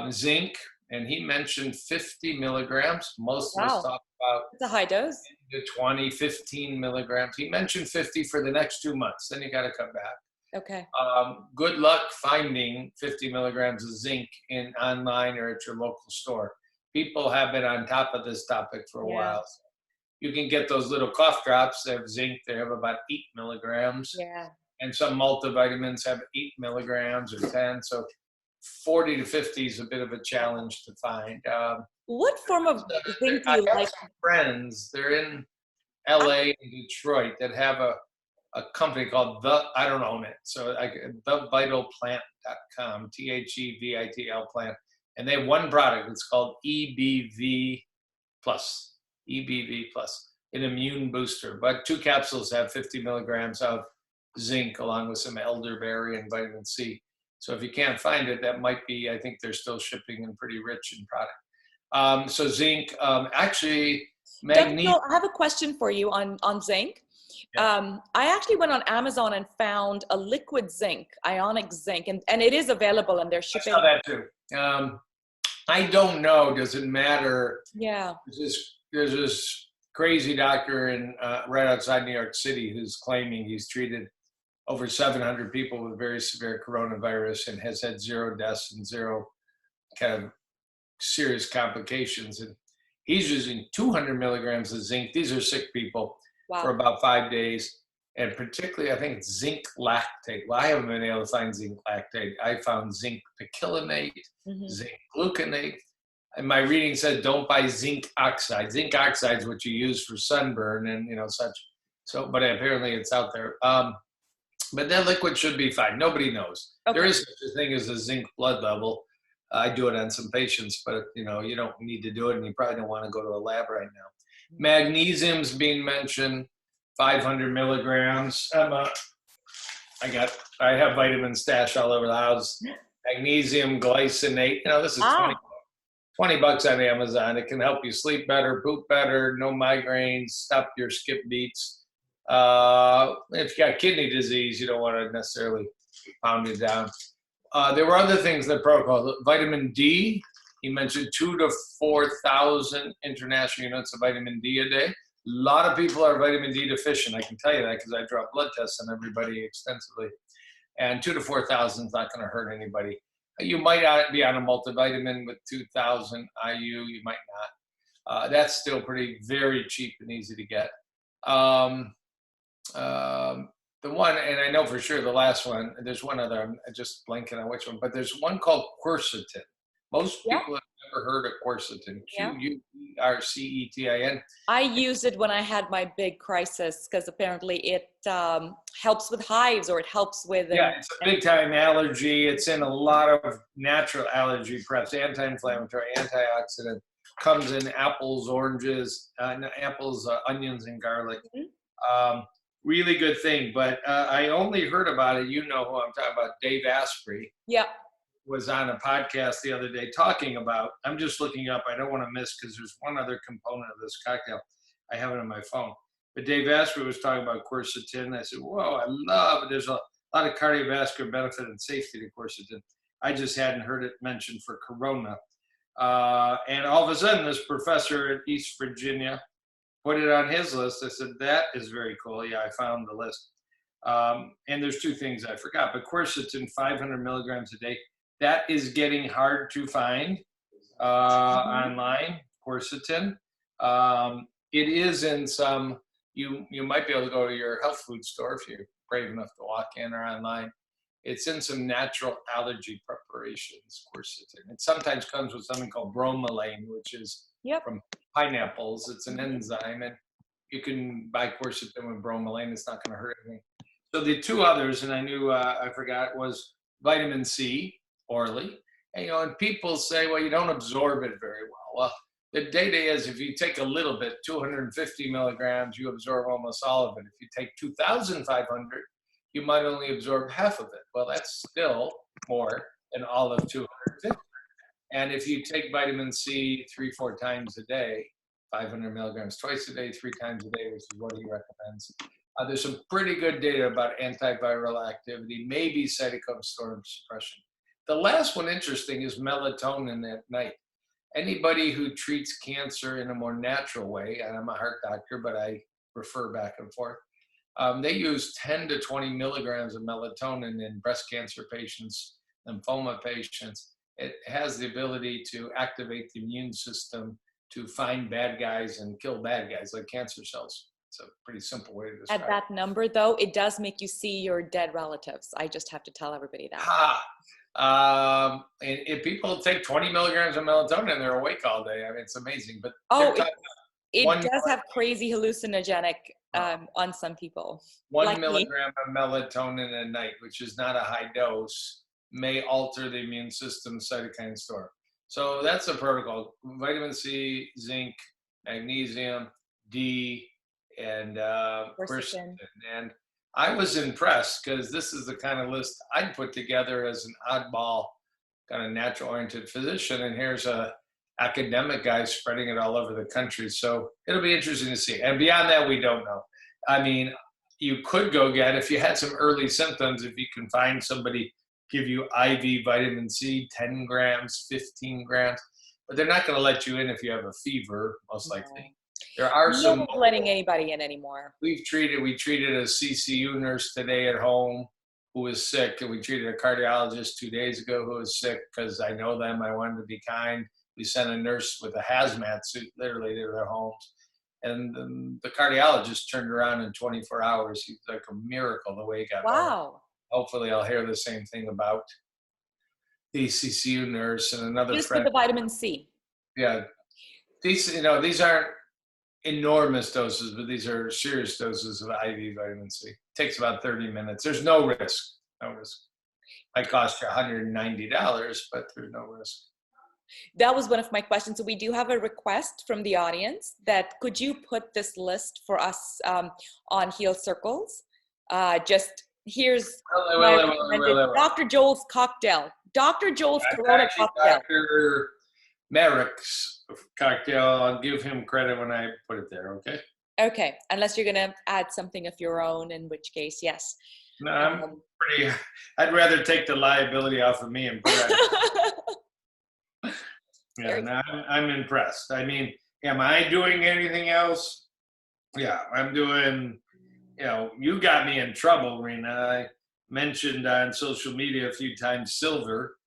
zinc, and he mentioned 50 milligrams. Most of us talk about it's a high dose. 20, 15 milligrams. He mentioned 50 for the next 2 months. Then you got to come back. Okay. Good luck finding 50 milligrams of zinc in online or at your local store. People have been on top of this topic for a while. So you can get those little cough drops. They have zinc. They have about 8 milligrams. Yeah. And some multivitamins have 8 milligrams or 10. So 40 to 50 is a bit of a challenge to find. What form of zinc do you I have like? some friends, they're in LA and Detroit, that have a company called I don't own it, so thevitalplant.com, THEVITL plant. And they have one product, it's called EBV Plus, an immune booster. But 2 capsules have 50 milligrams of zinc along with some elderberry and vitamin C. So if you can't find it, that might be, I think they're still shipping and pretty rich in product. So zinc, actually, magnesium. I have a question for you on zinc. Yeah. I actually went on Amazon and found a liquid zinc, ionic zinc, and it is available and they're shipping. I saw that too. I don't know. Does it matter? Yeah. There's this crazy doctor in right outside New York City who's claiming he's treated over 700 people with very severe coronavirus and has had 0 deaths and 0 kind of serious complications. And he's using 200 milligrams of zinc. These are sick people for about 5 days. And particularly, I think it's zinc lactate. Well, I haven't been able to find zinc lactate. I found zinc picolinate, zinc gluconate. And my reading said, don't buy zinc oxide. Zinc oxide is what you use for sunburn and, such. So, but apparently it's out there. But that liquid should be fine. Nobody knows. Okay. There is such a thing as a zinc blood level. I do it on some patients, but you don't need to do it, and you probably don't want to go to a lab right now. Magnesium's being mentioned, 500 milligrams. I have vitamin stash all over the house. Magnesium glycinate. This is $20 on Amazon. It can help you sleep better, poop better, no migraines, stop your skip beats. If you got kidney disease, you don't want to necessarily pound it down. There were other things in the protocol. Vitamin D, he mentioned 2,000 to 4,000 international units of vitamin D a day. A lot of people are vitamin D deficient. I can tell you that because I draw blood tests on everybody extensively. And 2,000 to 4,000 is not going to hurt anybody. You might be on a multivitamin with 2,000 IU. You might not. That's still very cheap and easy to get. The one, and I know for sure the last one, there's one other, I'm just blanking on which one, but there's one called quercetin. Most people have never heard of quercetin, Quercetin. I used it when I had my big crisis because apparently it helps with hives, or it helps with... it's a big time allergy. It's in a lot of natural allergy preps, anti-inflammatory, antioxidant, comes in apples, oranges, onions, and garlic. Really good thing, but I only heard about it. You know who I'm talking about, Dave Asprey. Yeah. Was on a podcast the other day talking about, I'm just looking up, I don't want to miss because there's one other component of this cocktail. I have it on my phone. But Dave Asprey was talking about quercetin. I said, whoa, I love it. There's a lot of cardiovascular benefit and safety to quercetin. I just hadn't heard it mentioned for corona. And all of a sudden, this professor at East Virginia put it on his list. I said, that is very cool. Yeah, I found the list. And there's 2 things I forgot, but quercetin, 500 milligrams a day. That is getting hard to find online, quercetin. It is in some, you might be able to go to your health food store if you're brave enough to walk in, or online. It's in some natural allergy preparations, quercetin. It sometimes comes with something called bromelain, which is from pineapples. It's an enzyme, and you can buy quercetin with bromelain. It's not going to hurt anything. So the 2 others, and I knew I forgot, was vitamin C orally. And people say, well, you don't absorb it very well. Well, the data is if you take a little bit, 250 milligrams, you absorb almost all of it. If you take 2,500, you might only absorb half of it. Well, that's still more than all of 250. And if you take vitamin C 3-4 times a day, 500 milligrams twice a day, 3 times a day, which is what he recommends. There's some pretty good data about antiviral activity, maybe cytokine storm suppression. The last one interesting is melatonin at night. Anybody who treats cancer in a more natural way, and I'm a heart doctor, but I refer back and forth, they use 10 to 20 milligrams of melatonin in breast cancer patients, lymphoma patients. It has the ability to activate the immune system to find bad guys and kill bad guys like cancer cells. It's a pretty simple way to describe it. At that number, though, it does make you see your dead relatives. I just have to tell everybody that. And if people take 20 milligrams of melatonin, they're awake all day. I mean, it's amazing. But it does have crazy hallucinogenic on some people. 1 like milligram of melatonin a night, which is not a high dose, may alter the immune system cytokine storm. So that's the protocol. Vitamin C, zinc, magnesium, D, and quercetin. And I was impressed because this is the kind of list I'd put together as an oddball, kind of natural-oriented physician. And here's a academic guy spreading it all over the country. So it'll be interesting to see. And beyond that, we don't know. I mean, you could go get, if you had some early symptoms, if you can find somebody give you IV vitamin C, 10 grams, 15 grams, but they're not going to let you in if you have a fever, most likely. There are some. Not letting anybody in anymore. We treated a CCU nurse today at home who was sick, and we treated a cardiologist 2 days ago who was sick because I know them. I wanted to be kind. We sent a nurse with a hazmat suit literally to their homes. And the cardiologist turned around in 24 hours. He's like a miracle the way he got better. Hopefully I'll hear the same thing about the CCU nurse and another just friend. Just with the vitamin C. Yeah. These aren't enormous doses, but these are serious doses of IV vitamin C. It takes about 30 minutes. There's no risk. No risk. Might cost you $190, but there's no risk. That was one of my questions. So we do have a request from the audience that could you put this list for us on Heal Circles? Just here's Dr. Joel's cocktail. Dr. Joel's Corona cocktail. Dr. Merrick's cocktail. I'll give him credit when I put it there, okay? Okay, unless you're going to add something of your own, in which case, yes. No, I'd rather take the liability off of me and put it Yeah, no, I'm impressed. I mean, am I doing anything else? Yeah, I'm doing, you got me in trouble, Reena. I mentioned on social media a few times silver.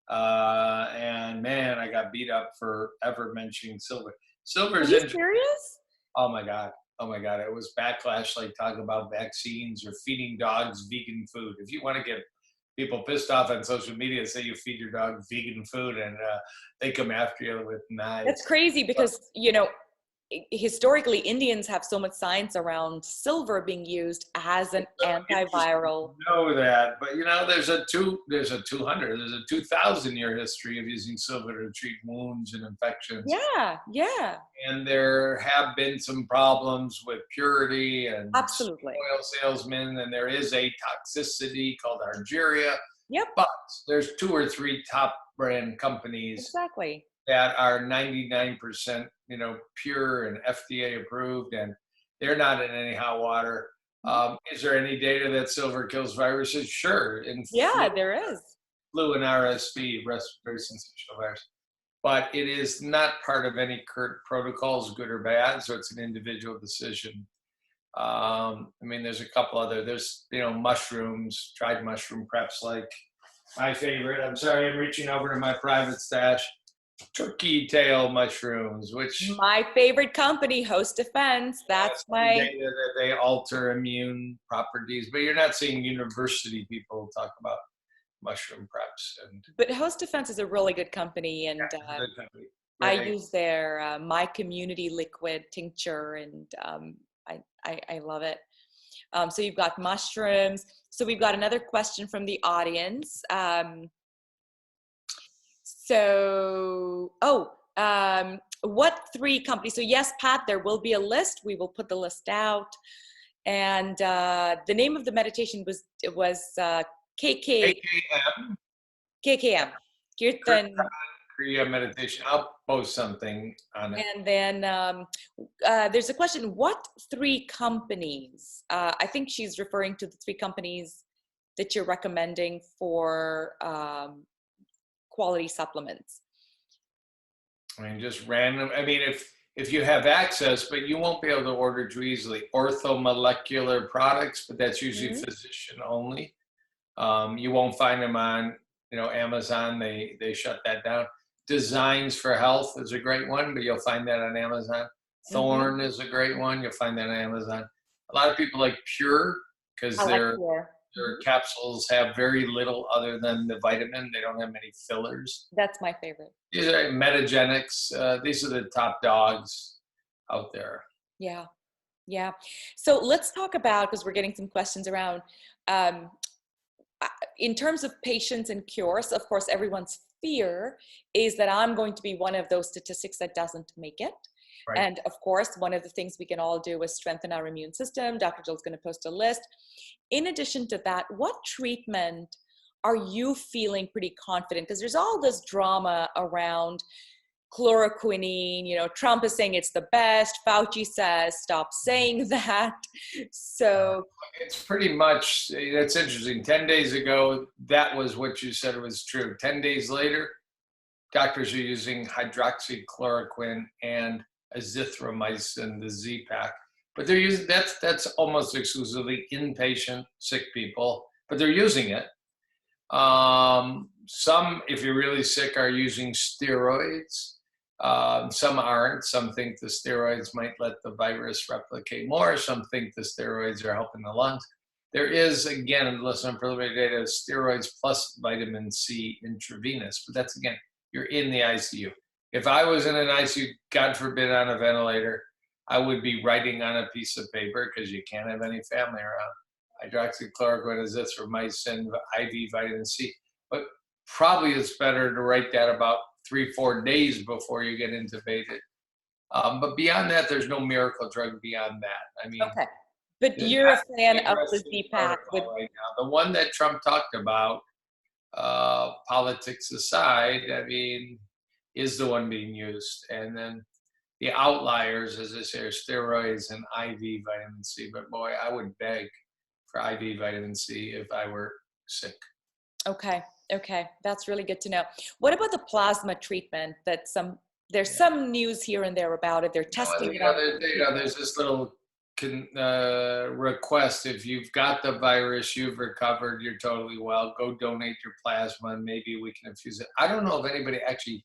And man, I got beat up for ever mentioning silver. Silver is interesting. Are you serious? Oh my God. It was backlash, like talking about vaccines or feeding dogs vegan food. If you want to get people pissed off on social media, say you feed your dog vegan food and they come after you with knives. That's crazy because, historically Indians have so much science around silver being used as an antiviral. Know that, but there's a 2,000 year history of using silver to treat wounds and infections. Yeah. And there have been some problems with purity and absolutely oil salesmen, and there is a toxicity called argyria. Yep. But there's 2 or 3 top brand companies exactly that are 99%, pure and FDA approved, and they're not in any hot water. Is there any data that silver kills viruses? Sure. There is. Flu and RSV, respiratory syncytial virus. But it is not part of any current protocols, good or bad, so it's an individual decision. There's a couple other, there's, mushrooms, dried mushroom preps, like my favorite. I'm sorry, I'm reaching over to my private stash. Turkey tail mushrooms, which my favorite company, Host Defense. That's my data that they alter immune properties, but you're not seeing university people talk about mushroom preps. But Host Defense is a really good company, and I use their My Community liquid tincture, and I love it. So you've got mushrooms. So we've got another question from the audience. What 3 companies? So yes, Pat, there will be a list. We will put the list out. And the name of the meditation was KK, AKM, KKM, Kirtan. Kriya meditation. I'll post something on it. And then there's a question, what 3 companies, I think she's referring to the 3 companies that you're recommending for quality supplements. I mean, just random. I mean, if you have access, but you won't be able to order too easily. Orthomolecular products, but that's usually physician only. You won't find them on, Amazon. They shut that down. Designs for Health is a great one, but you'll find that on Amazon. Thorn is a great one. You'll find that on Amazon. A lot of people like Pure because their capsules have very little other than the vitamin. They don't have many fillers. That's my favorite. These are Metagenics. These are the top dogs out there. Yeah. Yeah. So let's talk about, because we're getting some questions around, in terms of patients and cures, of course, everyone's fear is that I'm going to be one of those statistics that doesn't make it. Right. And of course, one of the things we can all do is strengthen our immune system. Dr. Jill's going to post a list. In addition to that, what treatment are you feeling pretty confident? Because there's all this drama around chloroquine, Trump is saying it's the best. Fauci says, stop saying that. So it's pretty much, that's interesting. 10 days ago, that was what you said was true. 10 days later, doctors are using hydroxychloroquine and azithromycin, the Z-Pak. But they're using, that's almost exclusively inpatient sick people, but they're using it. Some, if you're really sick, are using steroids. Some aren't. Some think the steroids might let the virus replicate more. Some think the steroids are helping the lungs. There is, again, unless on preliminary data, steroids plus vitamin C intravenous. But that's, again, you're in the ICU. If I was in an ICU, God forbid, on a ventilator, I would be writing on a piece of paper, because you can't have any family around, hydroxychloroquine, azithromycin, IV vitamin C. But probably it's better to write that about 3-4 days before you get intubated. But beyond that, there's no miracle drug beyond that. I mean, okay. But you're a fan of the Z-Pak with right now. The one that Trump talked about, politics aside, I mean, is the one being used. And then the outliers, as I say, are steroids and IV vitamin C. But boy, I would beg for IV vitamin C if I were sick. Okay. That's really good to know. What about the plasma treatment? There's some news here and there about it. They're testing it. There's this little request. If you've got the virus, you've recovered, you're totally well, go donate your plasma and maybe we can infuse it. I don't know if anybody actually,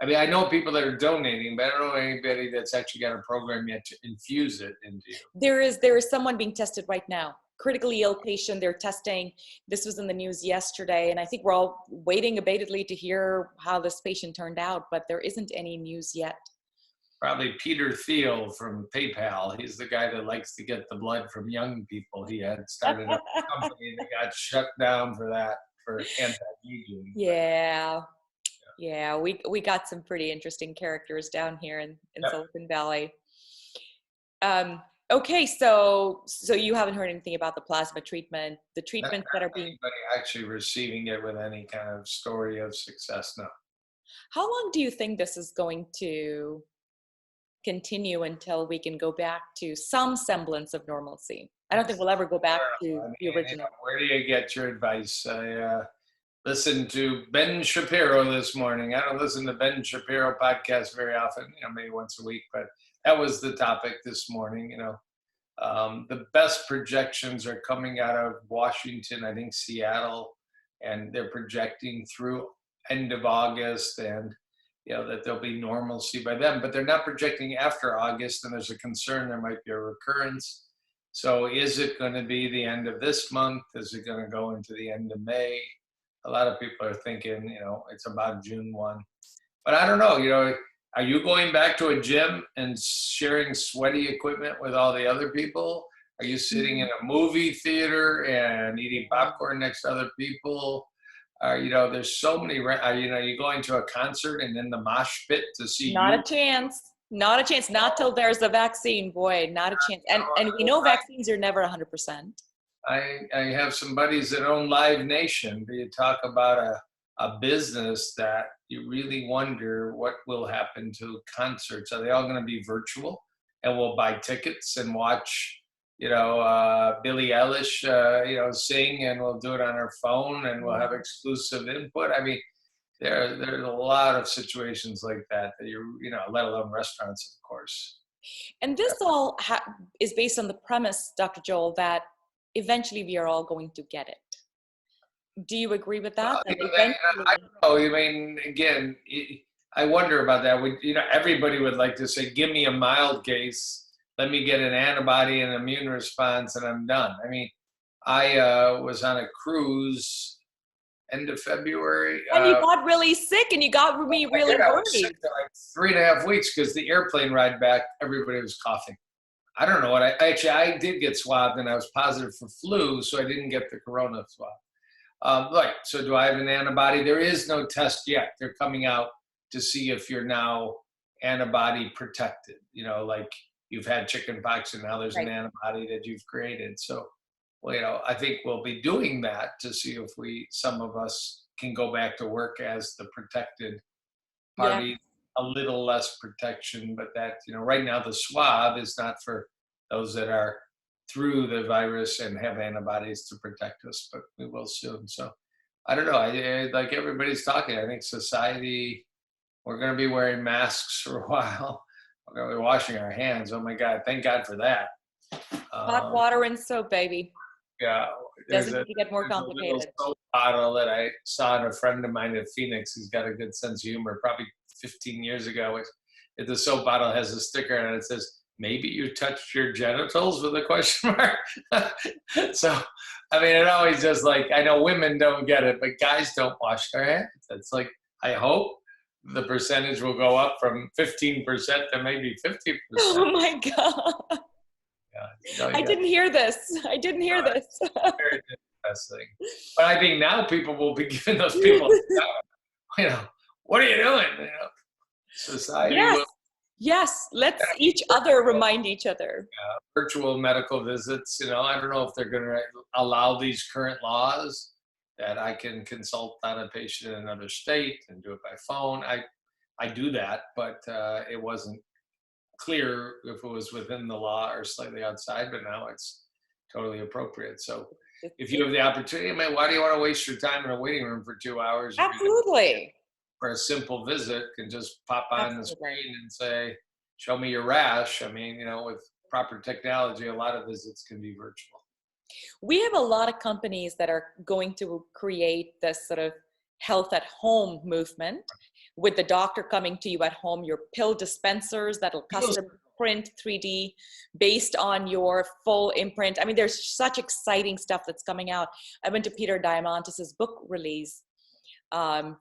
I mean, I know people that are donating, but I don't know anybody that's actually got a program yet to infuse it into you. There is someone being tested right now. Critically ill patient, they're testing. This was in the news yesterday, and I think we're all waiting abatedly to hear how this patient turned out, but there isn't any news yet. Probably Peter Thiel from PayPal. He's the guy that likes to get the blood from young people. He had started a company that got shut down for that, for anti-aging. Yeah, we got some pretty interesting characters down here in Silicon Valley. Okay, so you haven't heard anything about the plasma treatment, the treatments that are being... Anybody actually receiving it with any kind of story of success, no. How long do you think this is going to continue until we can go back to some semblance of normalcy? I don't think we'll ever go back to the original. Where do you get your advice? I listened to Ben Shapiro this morning. I don't listen to Ben Shapiro podcast very often, maybe once a week, but that was the topic this morning. The best projections are coming out of Washington, I think Seattle, and they're projecting through end of August, and that there'll be normalcy by then. But they're not projecting after August, and there's a concern there might be a recurrence. So is it going to be the end of this month? Is it going to go into the end of May? A lot of people are thinking, it's about June 1. But I don't know, are you going back to a gym and sharing sweaty equipment with all the other people? Are you sitting in a movie theater and eating popcorn next to other people? There's so many, you going to a concert and in the mosh pit to see Not a chance. Not a chance. Not till there's a vaccine, boy. Not a chance. And we know vaccines are never 100%. I have some buddies that own Live Nation. But you talk about a business that you really wonder what will happen to concerts. Are they all going to be virtual? And we'll buy tickets and watch, Billie Eilish, sing, and we'll do it on our phone, and we'll have exclusive input. I mean, there's a lot of situations like that let alone restaurants, of course. And this all is based on the premise, Dr. Joel, that eventually we are all going to get it. Do you agree with that? I don't know. I mean, again, I wonder about that. Everybody would like to say, give me a mild case, let me get an antibody and immune response, and I'm done. I mean, I was on a cruise end of February. And you got really sick, and you got me really worried. I was sick for like 3.5 weeks because the airplane ride back, everybody was coughing. I don't know what I did get swabbed, and I was positive for flu, so I didn't get the corona swab. Right. So do I have an antibody? There is no test yet. They're coming out to see if you're now antibody protected. Like you've had chickenpox, and now there's an antibody that you've created. So, I think we'll be doing that to see if some of us can go back to work as the protected party. A little less protection, but that, right now the swab is not for those that are through the virus and have antibodies to protect us, but we will soon. So I don't know. Like everybody's talking, I think society, we're going to be wearing masks for a while. We're going to be washing our hands. Oh my God. Thank God for that. Hot water and soap, baby. Yeah. Doesn't get more complicated. There's a little soap bottle that I saw in a friend of mine in Phoenix. He's got a good sense of humor. Probably 15 years ago, the soap bottle has a sticker on it that says, maybe you touched your genitals, with a question mark. So, I mean, it always just like, I know women don't get it, but guys don't wash their hands. It's like, I hope the percentage will go up from 15% to maybe 50%. Oh my God. Yeah, I didn't hear this. This. Very interesting. But I think now people will be giving those people, what are you doing? Society will. Yes, let's each other remind each other. Virtual medical visits, I don't know if they're going to allow these current laws that I can consult on a patient in another state and do it by phone. I do that, but it wasn't clear if it was within the law or slightly outside, but now it's totally appropriate. So if you have the opportunity, why do you want to waste your time in a waiting room for 2 hours? Absolutely. For a simple visit, can just pop on the screen and say, show me your rash. I mean, with proper technology, a lot of visits can be virtual. We have a lot of companies that are going to create this sort of health at home movement with the doctor coming to you at home, your pill dispensers that'll custom print 3D based on your full imprint. I mean, there's such exciting stuff that's coming out. I went to Peter Diamandis's book release,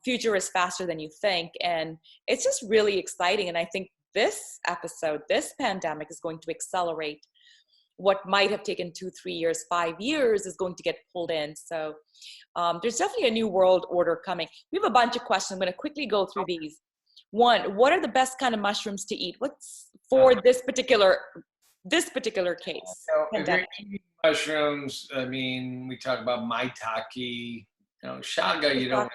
Future is Faster Than You Think, and it's just really exciting. And I think this pandemic is going to accelerate what might have taken 2-3 years, 5 years is going to get pulled in. So there's definitely a new world order coming. We have a bunch of questions. I'm going to quickly go through these. One, what are the best kind of mushrooms to eat? What's for this particular case? If you're eating mushrooms, I mean, we talk about maitake, chaga. You don't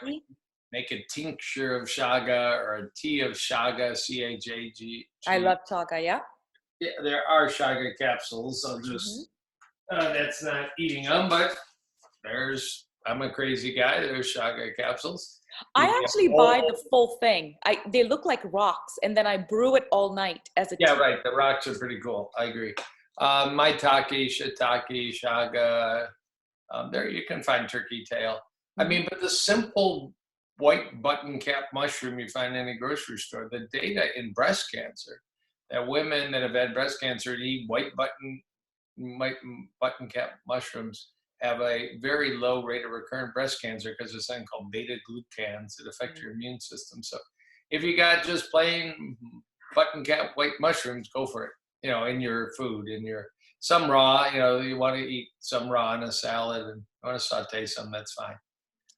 make a tincture of chaga or a tea of chaga, CHAG. I love chaga, yeah. Yeah, there are chaga capsules. I'll just, that's not eating them, but I'm a crazy guy. There's chaga capsules. I actually buy the full thing. They look like rocks, and then I brew it all night as a tea. Yeah, right. The rocks are pretty cool. I agree. Maitake, shiitake, chaga. There you can find turkey tail. I mean, but the simple white button cap mushroom you find in a grocery store, the data in breast cancer, that women that have had breast cancer eat white button cap mushrooms have a very low rate of recurrent breast cancer because of something called beta glucans that affect your immune system. So if you got just plain button cap white mushrooms, go for it, in your food, some raw, you want to eat some raw in a salad and you want to saute some, that's fine.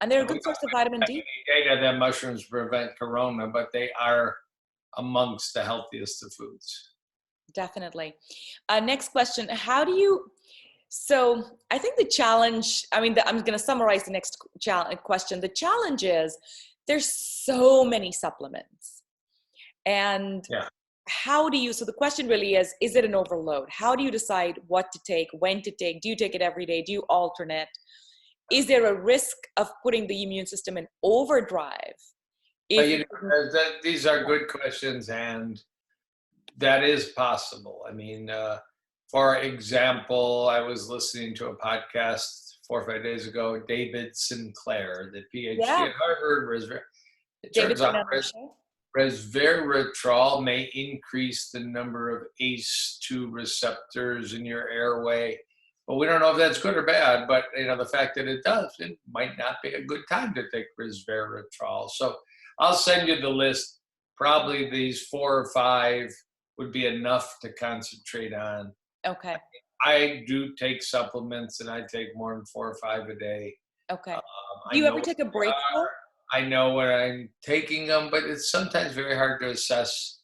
And they're a good source of vitamin D. Data that mushrooms prevent corona, but they are amongst the healthiest of foods. Definitely. Next question. So I think the challenge, I mean, I'm going to summarize the next question. The challenge is there's so many supplements. And Yeah. so the question really is it an overload? How do you decide what to take, when to take? Do you take it every day? Do you alternate? Is there a risk of putting the immune system in overdrive? These are good questions, and that is possible. I mean, for example, I was listening to a podcast 4 or 5 days ago, David Sinclair, the PhD at Harvard. It turns out resveratrol may increase the number of ACE2 receptors in your airway. But we don't know if that's good or bad, but the fact that it does, it might not be a good time to take resveratrol. So I'll send you the list. Probably these 4 or 5 would be enough to concentrate on. Okay. I do take supplements, and I take more than 4 or 5 a day. Okay. Do you ever take a break though? I know when I'm taking them, but it's sometimes very hard to assess,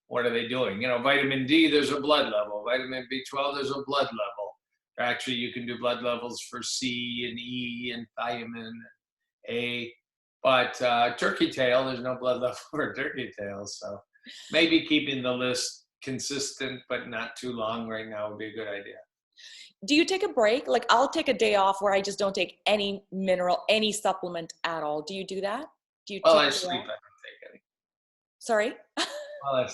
what are they doing? Vitamin D, there's a blood level. Vitamin B12, there's a blood level. Actually, you can do blood levels for C and E and thiamine, A. But turkey tail, there's no blood level for turkey tail. So maybe keeping the list consistent but not too long right now would be a good idea. Do you take a break? Like I'll take a day off where I just don't take any mineral, any supplement at all. Do you do that? I sleep. I don't take any. Sorry? Well,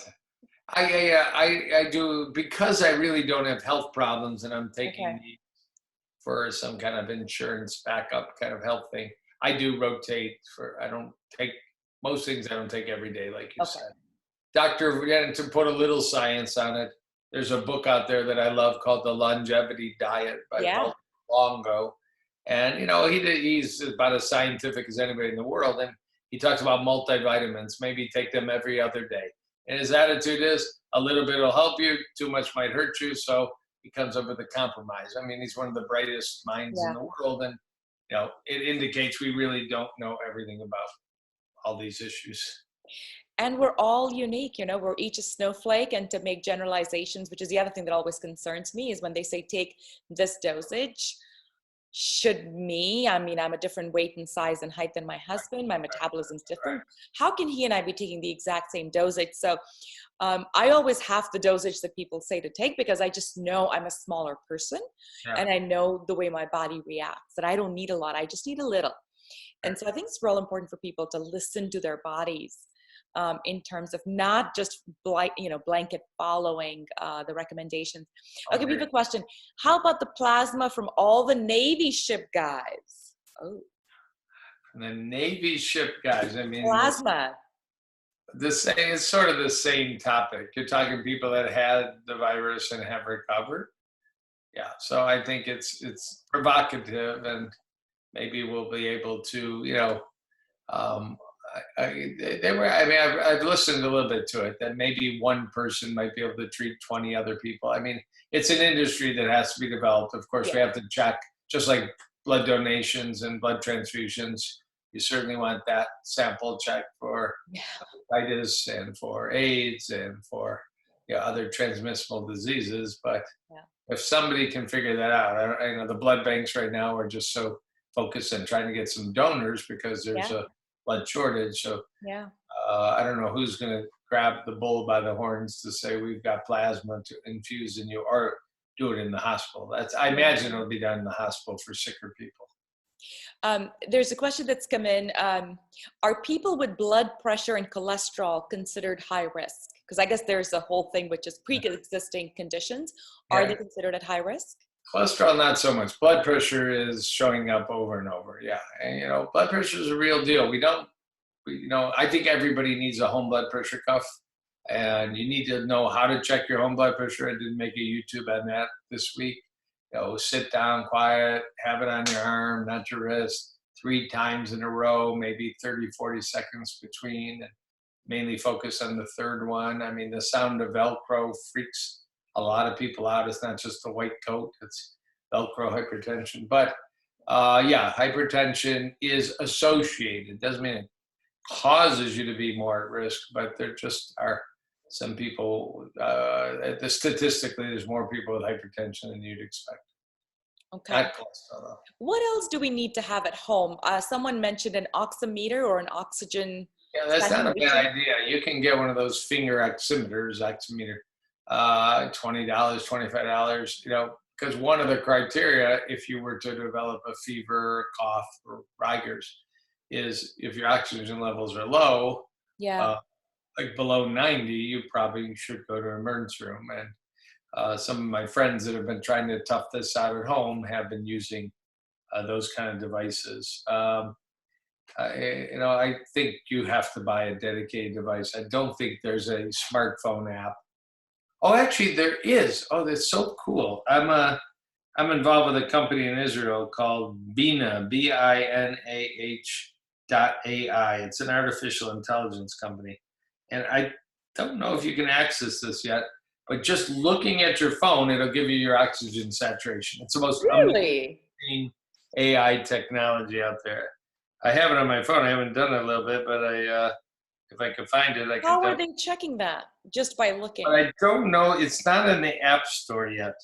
I do, because I really don't have health problems, and I'm taking these for some kind of insurance backup kind of health thing. I do rotate I don't take most things. I don't take every day, like you said. To put a little science on it, there's a book out there that I love called The Longevity Diet by Paul Longo. And, he's about as scientific as anybody in the world. And he talks about multivitamins, maybe take them every other day. And his attitude is a little bit will help you, too much might hurt you. So he comes up with a compromise. I mean, he's one of the brightest minds in the world. And, it indicates we really don't know everything about all these issues. And we're all unique, we're each a snowflake. And to make generalizations, which is the other thing that always concerns me, is when they say take this dosage. I'm a different weight and size and height than my husband. My metabolism's different. How can he and I be taking the exact same dosage? So I always have the dosage that people say to take, because I just know I'm a smaller person and I know the way my body reacts, that I don't need a lot. I just need a little. And so I think it's real important for people to listen to their bodies. In terms of not just blanket following the recommendations. Okay, we have a question. How about the plasma from all the Navy ship guys? Oh, the Navy ship guys. I mean, plasma. It's sort of the same topic. You're talking people that had the virus and have recovered. Yeah, so I think it's provocative, and maybe we'll be able to, I've listened a little bit to it, that maybe one person might be able to treat 20 other people. I mean, it's an industry that has to be developed. Of course, we have to check, just like blood donations and blood transfusions. You certainly want that sample check for hepatitis and for AIDS and for other transmissible diseases. But if somebody can figure that out, I know the blood banks right now are just so focused on trying to get some donors because there's a blood shortage. So I don't know who's going to grab the bull by the horns to say we've got plasma to infuse in you, or do it in the hospital. I imagine it'll be done in the hospital for sicker people. There's a question that's come in. Are people with blood pressure and cholesterol considered high risk? Because I guess there's a whole thing which is pre-existing conditions. Are they considered at high risk? Cholesterol, not so much. Blood pressure is showing up over and over. Yeah. And, blood pressure is a real deal. I think everybody needs a home blood pressure cuff, and you need to know how to check your home blood pressure. I did make a YouTube on that this week. Sit down, quiet, have it on your arm, not your wrist, 3 times in a row, maybe 30, 40 seconds between, and mainly focus on the third one. I mean, the sound of Velcro freaks a lot of people out. It's not just a white coat, it's Velcro hypertension. But hypertension is associated. Doesn't mean it causes you to be more at risk, but there just are some people, statistically, there's more people with hypertension than you'd expect. Okay. Not cholesterol, though. What else do we need to have at home? Someone mentioned an oximeter or an oxygen. Yeah, that's not a saturation. bad idea. You can get one of those finger oximeter, $20, $25, because one of the criteria, if you were to develop a fever, cough, or rigors, is if your oxygen levels are low, Yeah. like below 90, you probably should go to an emergency room. And some of my friends that have been trying to tough this out at home have been using those kind of devices. I think you have to buy a dedicated device. I don't think there's a smartphone app. Oh, actually, there is. Oh, that's so cool. I'm involved with a company in Israel called Bina, BINAH.ai. It's an artificial intelligence company, and I don't know if you can access this yet. But just looking at your phone, it'll give you your oxygen saturation. It's the most Really? amazing AI technology out there. I have it on my phone. I haven't done it a little bit, but if I can find it, I can. How are they checking that? Just by looking? But I don't know. It's not in the App Store yet.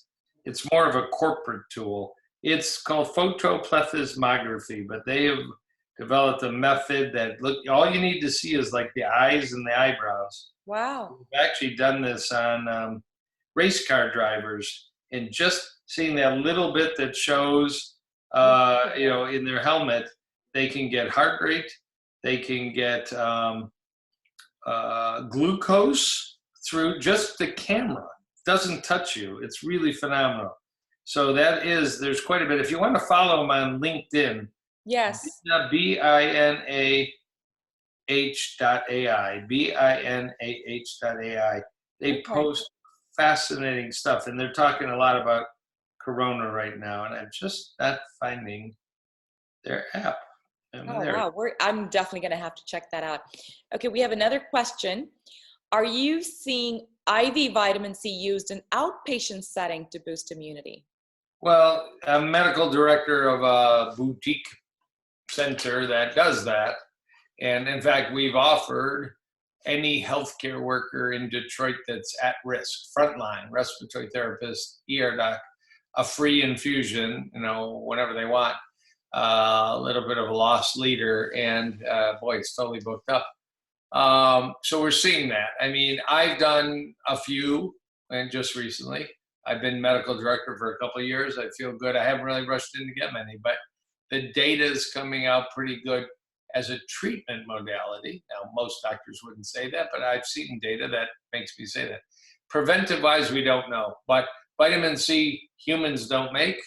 It's more of a corporate tool. It's called photoplethysmography, but they have developed a method that all you need to see is like the eyes and the eyebrows. Wow. We've actually done this on race car drivers, and just seeing that little bit that shows, in their helmet, they can get heart rate, they can get glucose through just the camera. It doesn't touch you. It's really phenomenal. So there's quite a bit. If you want to follow them on LinkedIn, Yes. BINAH.ai, BINAH.ai. They post fascinating stuff, and they're talking a lot about Corona right now, and I'm just not finding their app. Wow. I'm definitely going to have to check that out. Okay, we have another question. Are you seeing IV vitamin C used in outpatient setting to boost immunity? Well, I'm medical director of a boutique center that does that. And in fact, we've offered any healthcare worker in Detroit that's at risk, frontline, respiratory therapist, ER doc, a free infusion, whenever they want, a little bit of a lost leader, and boy, it's totally booked up. So we're seeing that. I mean, I've done a few, and just recently, I've been medical director for a couple of years. I feel good. I haven't really rushed in to get many, but the data is coming out pretty good as a treatment modality. Now, most doctors wouldn't say that, but I've seen data that makes me say that. Preventive-wise, we don't know, but vitamin C, humans don't make.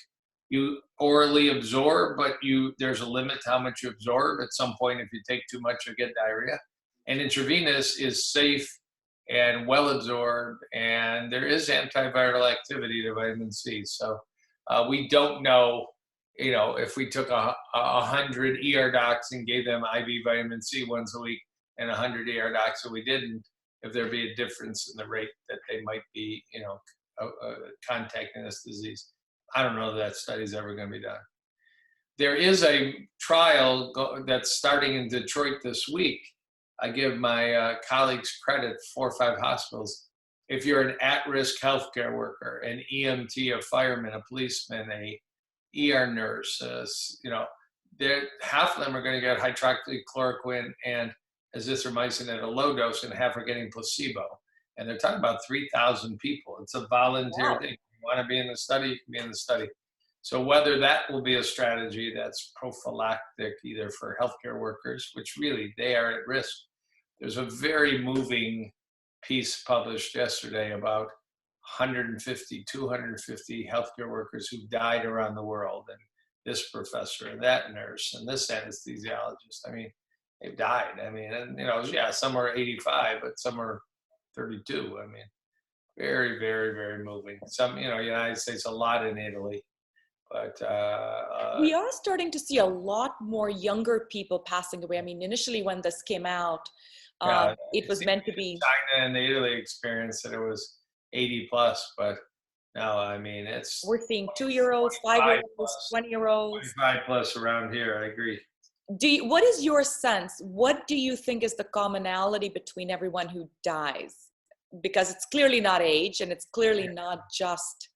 You orally absorb, but there's a limit to how much you absorb. At some point, if you take too much, you'll get diarrhea. And intravenous is safe and well absorbed, and there is antiviral activity to vitamin C. So we don't know, if we took 100 ER docs and gave them IV vitamin C once a week and 100 ER docs and we didn't, if there'd be a difference in the rate that they might be, contacting this disease. I don't know that study's ever going to be done. There is a trial that's starting in Detroit this week. I give my colleagues credit, 4 or 5 hospitals. If you're an at-risk healthcare worker, an EMT, a fireman, a policeman, a ER nurse, half of them are going to get hydroxychloroquine and azithromycin at a low dose, and half are getting placebo. And they're talking about 3,000 people. It's a volunteer thing. If you want to be in the study, you can be in the study. So whether that will be a strategy that's prophylactic either for healthcare workers, which really they are at risk. There's a very moving piece published yesterday about 150, 250 healthcare workers who died around the world. And this professor and that nurse and this anesthesiologist, I mean, they've died. I mean, and some are 85, but some are 32. I mean, very, very, very moving. Some, United States, a lot in Italy. But we are starting to see a lot more younger people passing away. I mean, initially when this came out, it was meant to be China and the Italy experience that it was 80 plus, but now, I mean, we're seeing 2-year-olds, 5-year-olds, 20-year-olds. 25 plus around here, I agree. what is your sense? What do you think is the commonality between everyone who dies? Because it's clearly not age, and it's clearly not just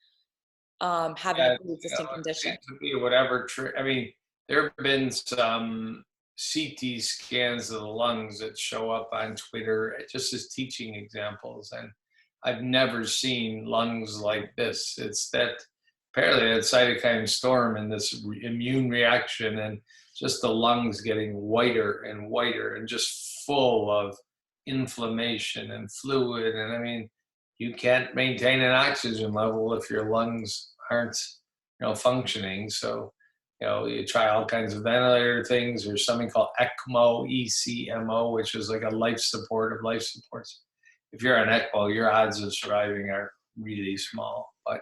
having a pre-existing it condition. seems to be whatever. I mean, there have been some CT scans of the lungs that show up on Twitter just as teaching examples, and I've never seen lungs like this. It's that apparently that cytokine storm and this immune reaction, and just the lungs getting whiter and whiter and just full of inflammation and fluid. And I mean, you can't maintain an oxygen level if your lungs aren't, functioning. So, you try all kinds of ventilator things. There's something called ECMO, ECMO, which is like a life support of life supports. If you're on ECMO, your odds of surviving are really small. But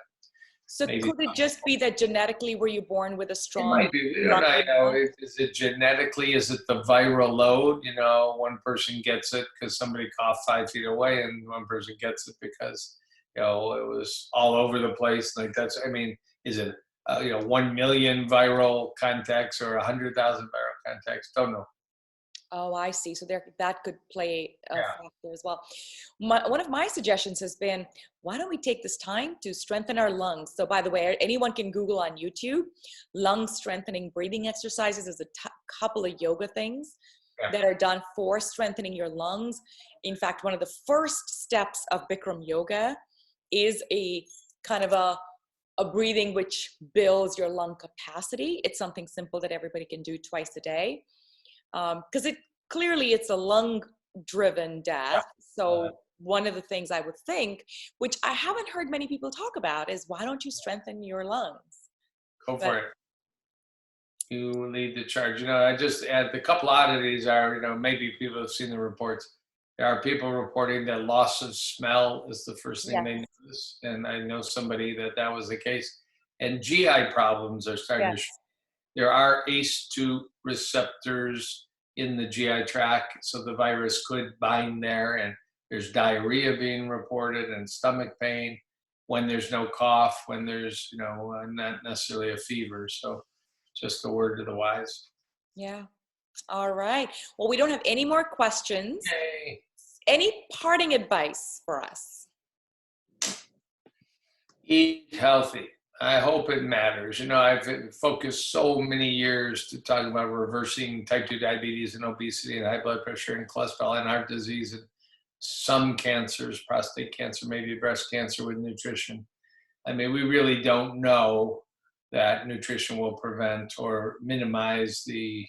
so could it just be that genetically were you born with a strong? It might be. Is it genetically? Is it the viral load? One person gets it because somebody coughed 5 feet away, and one person gets it because it was all over the place. Like that's. I mean, is it 1 million viral contacts or 100,000 viral contacts? Don't know. Oh, I see. So that could play a factor as well. One of my suggestions has been, why don't we take this time to strengthen our lungs? So by the way, anyone can Google on YouTube, lung strengthening breathing exercises. There's a couple of yoga things that are done for strengthening your lungs. In fact, one of the first steps of Bikram yoga is a kind of a breathing which builds your lung capacity. It's something simple that everybody can do twice a day. Because it's a lung driven death. So one of the things I would think, which I haven't heard many people talk about, is why don't you strengthen your lungs? Go for it. You lead the charge. I just add the couple oddities are, maybe people have seen the reports. There are people reporting that loss of smell is the first thing they notice. And I know somebody that was the case. And GI problems are starting to show. There are ACE2 receptors in the GI tract, so the virus could bind there, and there's diarrhea being reported and stomach pain when there's no cough, when there's, not necessarily a fever. So just a word to the wise. Yeah. All right. Well, we don't have any more questions. Yay. Any parting advice for us? Eat healthy. I hope it matters. I've focused so many years to talk about reversing type 2 diabetes and obesity and high blood pressure and cholesterol and heart disease and some cancers, prostate cancer, maybe breast cancer with nutrition. I mean, we really don't know that nutrition will prevent or minimize the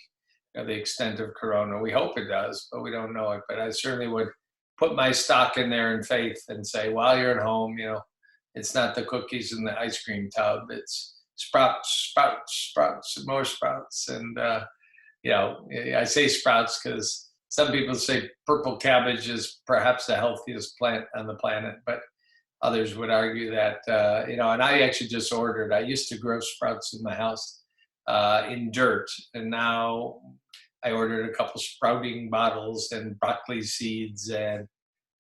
extent of corona. We hope it does, but we don't know it. But I certainly would put my stock in there in faith and say, while you're at home, it's not the cookies in the ice cream tub. It's sprouts, more sprouts. And, I say sprouts because some people say purple cabbage is perhaps the healthiest plant on the planet, but others would argue that, and I actually just ordered, I used to grow sprouts in my house in dirt. And now I ordered a couple sprouting bottles and broccoli seeds and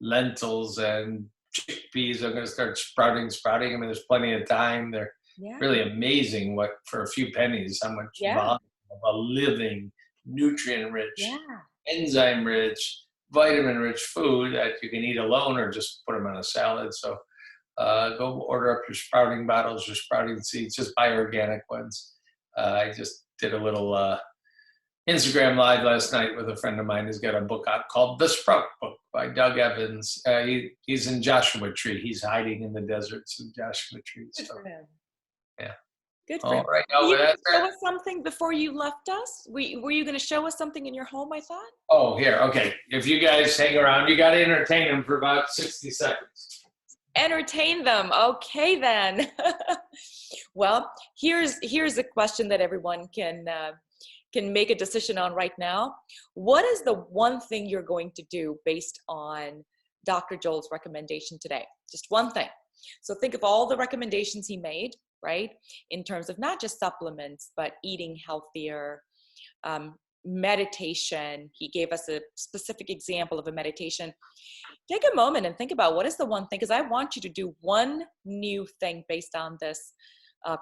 lentils and chickpeas. I'm going to start sprouting. I mean, there's plenty of time. They're really amazing for a few pennies, how much volume of a living, nutrient-rich, enzyme-rich, vitamin-rich food that you can eat alone or just put them on a salad. So go order up your sprouting bottles, your sprouting seeds. Just buy organic ones. I just did a little Instagram live last night with a friend of mine who's got a book out called The Sprout Book by Doug Evans. He's in Joshua Tree. He's hiding in the deserts of Joshua Tree. Good for him. Yeah. Good for him. Right. Were you going to show us something before you left us? Were you going to show us something in your home, I thought? Oh, here. Okay. If you guys hang around, you got to entertain them for about 60 seconds. Entertain them. Okay, then. Well, here's a question that everyone can make a decision on right now. What is the one thing you're going to do based on Dr. Joel's recommendation today? Just one thing. So think of all the recommendations he made, right? In terms of not just supplements, but eating healthier, meditation. He gave us a specific example of a meditation. Take a moment and think about what is the one thing, because I want you to do one new thing based on this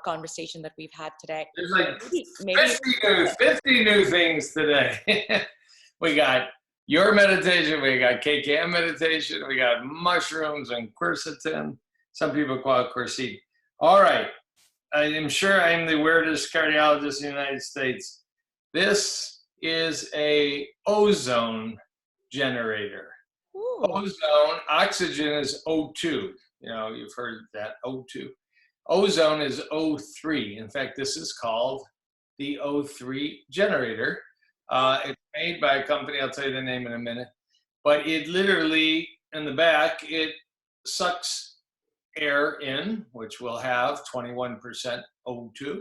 conversation that we've had today. There's like Maybe 50 new things today. We got your meditation, we got KKM meditation, we got mushrooms and quercetin. Some people call it quercetin. All right. I am sure I'm the weirdest cardiologist in the United States. This is a ozone generator. Ooh. Ozone, oxygen is O2. You know, you've heard that, O2. Ozone is O3. In fact, this is called the O3 generator. It's made by a company, I'll tell you the name in a minute. But it literally, in the back, it sucks air in, which will have 21% O2.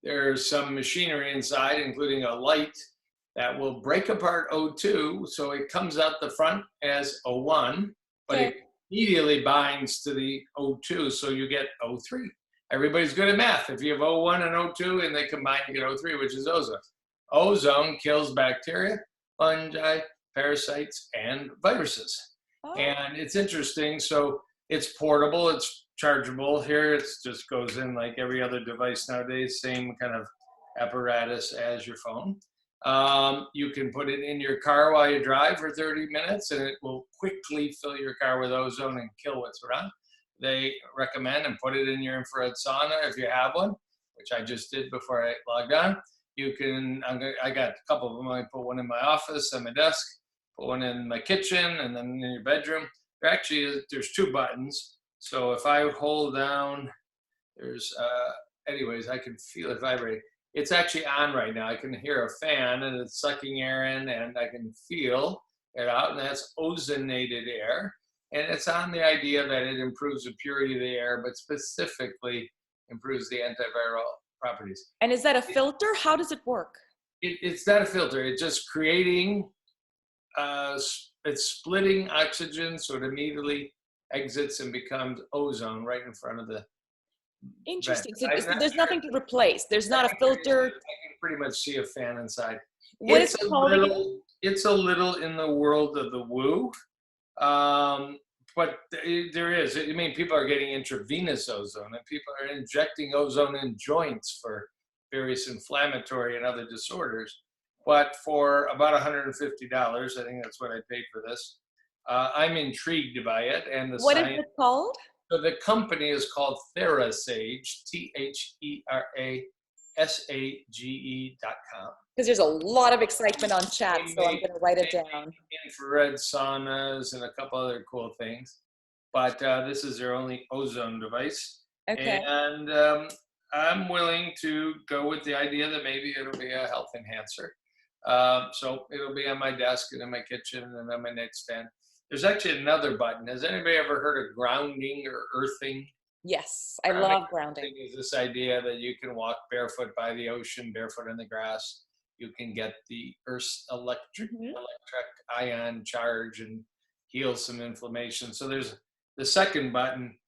There's some machinery inside, including a light, that will break apart O2, so it comes out the front as O1, but it immediately binds to the O2, so you get O3. Everybody's good at math. If you have O1 and O2 and they combine, you get O3, which is ozone. Ozone kills bacteria, fungi, parasites, and viruses. Oh. And it's interesting. So it's portable, it's chargeable. Here it just goes in like every other device nowadays, same kind of apparatus as your phone. You can put it in your car while you drive for 30 minutes and it will quickly fill your car with ozone and kill what's around. They recommend and put it in your infrared sauna if you have one, which I just did before I logged on. You can, I got a couple of them. I put one in my office on my desk, put one in my kitchen, and then in your bedroom. There's two buttons. So if I hold down, anyways, I can feel it vibrate. It's actually on right now. I can hear a fan and it's sucking air in and I can feel it out, and that's ozonated air. And it's on the idea that it improves the purity of the air, but specifically improves the antiviral properties. And is that a filter? How does it work? It's not a filter. It's just creating, it's splitting oxygen so it immediately exits and becomes ozone right in front of the Interesting. vent. So there's nothing to replace. There's not a filter. I can pretty much see a fan inside. What is it called again? It's a little in the world of the woo. But there is. I mean, people are getting intravenous ozone, and people are injecting ozone in joints for various inflammatory and other disorders. But for about $150, I think that's what I paid for this. I'm intrigued by it, and What is it called? So the company is called TheraSage, TheraSage.com. Because there's a lot of excitement on chat, so I'm going to write it down. Infrared saunas and a couple other cool things. But this is their only ozone device. Okay. And I'm willing to go with the idea that maybe it'll be a health enhancer. So it'll be on my desk and in my kitchen and on my nightstand. There's actually another button. Has anybody ever heard of grounding or earthing? Yes, I love grounding. Is this idea that you can walk barefoot by the ocean, barefoot in the grass. You can get the Earth's electric ion charge and heal some inflammation. So there's the second button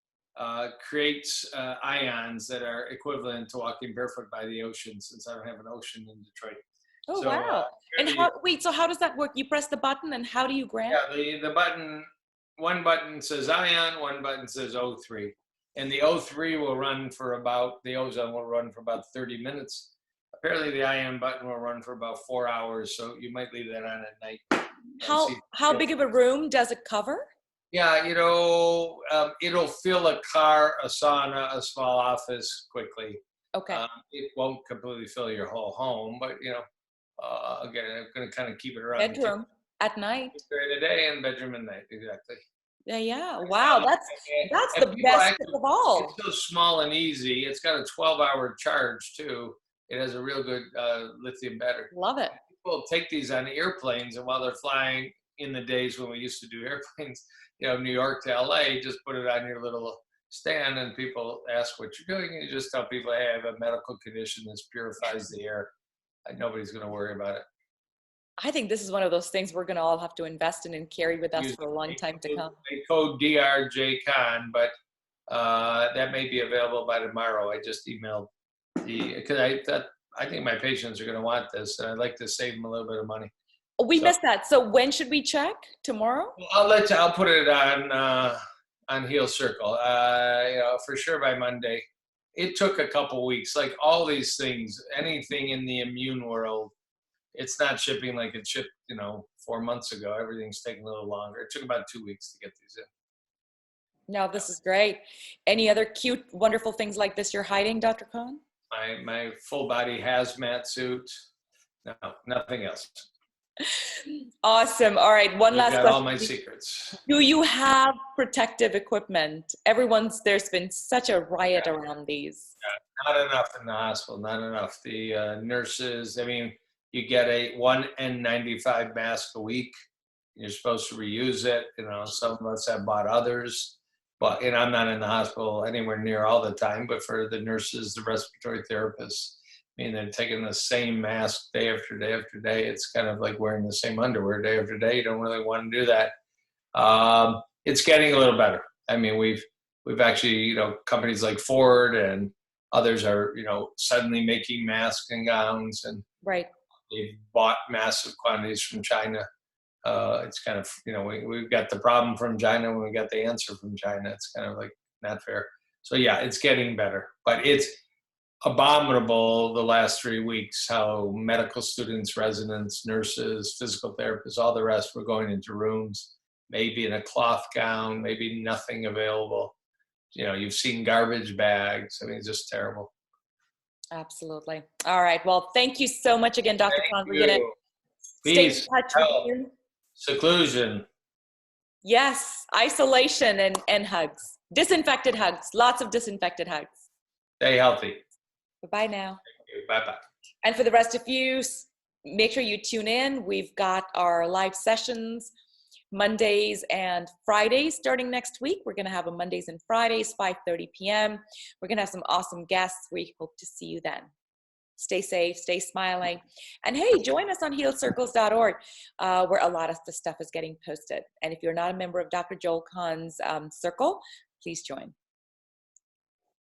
creates ions that are equivalent to walking barefoot by the ocean, since I don't have an ocean in Detroit. Oh, So, wow. And so how does that work? You press the button and how do you ground? Yeah, the button, one button says ion, one button says O3. And the O3 will run for the ozone will run for about 30 minutes. Apparently the ion button will run for about 4 hours, so you might leave that on at night. How big of a room does it cover? Yeah, it'll fill a car, a sauna, a small office quickly. Okay. It won't completely fill your whole home, but again, I'm going to kind of keep it around. Bedroom at night. During the day and bedroom at night, exactly. Yeah. Wow. That's the best of all. It's so small and easy. It's got a 12-hour charge too. It has a real good lithium battery. Love it. People take these on airplanes, and while they're flying, in the days when we used to do airplanes, New York to LA, just put it on your little stand, and people ask what you're doing, and you just tell people, hey, I have a medical condition that purifies the air. Nobody's going to worry about it. I think this is one of those things we're going to all have to invest in and carry with us for a long time to come. They code DRJ Kahn, but that may be available by tomorrow. I just emailed because I think my patients are going to want this, and I'd like to save them a little bit of money. We missed that. So when should we check? Tomorrow? Well, I'll put it on Heal Circle. For sure by Monday. it took a couple weeks. Like all these things, anything in the immune world, it's not shipping like it shipped, 4 months ago. Everything's taking a little longer. It took about 2 weeks to get these in. No, this is great. Any other cute, wonderful things like this you're hiding, Dr. Kahn? My full body hazmat suit. No, nothing else. Awesome. All right. One last question. All my secrets. Do you have protective equipment? There's been such a riot around these. Not enough in the hospital, not enough. The nurses, you get one N95 mask a week. You're supposed to reuse it. Some of us have bought others, but I'm not in the hospital anywhere near all the time. But for the nurses, the respiratory therapists, they're taking the same mask day after day after day. It's kind of like wearing the same underwear day after day. You don't really want to do that. It's getting a little better. We've actually, companies like Ford and others are, suddenly making masks and gowns, and right. They've bought massive quantities from China. It's kind of, we've got the problem from China when we got the answer from China. It's kind of like not fair. So yeah, it's getting better, but it's abominable the last 3 weeks how medical students, residents, nurses, physical therapists, all the rest were going into rooms, maybe in a cloth gown, maybe nothing available. You've seen garbage bags. It's just terrible. Absolutely. All right. Well, thank you so much again, Dr. Kahn. We're going to stay in touch with you. Seclusion. Yes. Isolation and hugs. Disinfected hugs. Lots of disinfected hugs. Stay healthy. Bye-bye now. Bye-bye. And for the rest of you, make sure you tune in. We've got our live sessions Mondays and Fridays starting next week. We're going to have a Mondays and Fridays, 5:30 p.m. We're going to have some awesome guests. We hope to see you then. Stay safe, stay smiling. And hey, join us on healcircles.org, where a lot of the stuff is getting posted. And if you're not a member of Dr. Joel Kahn's circle, please join.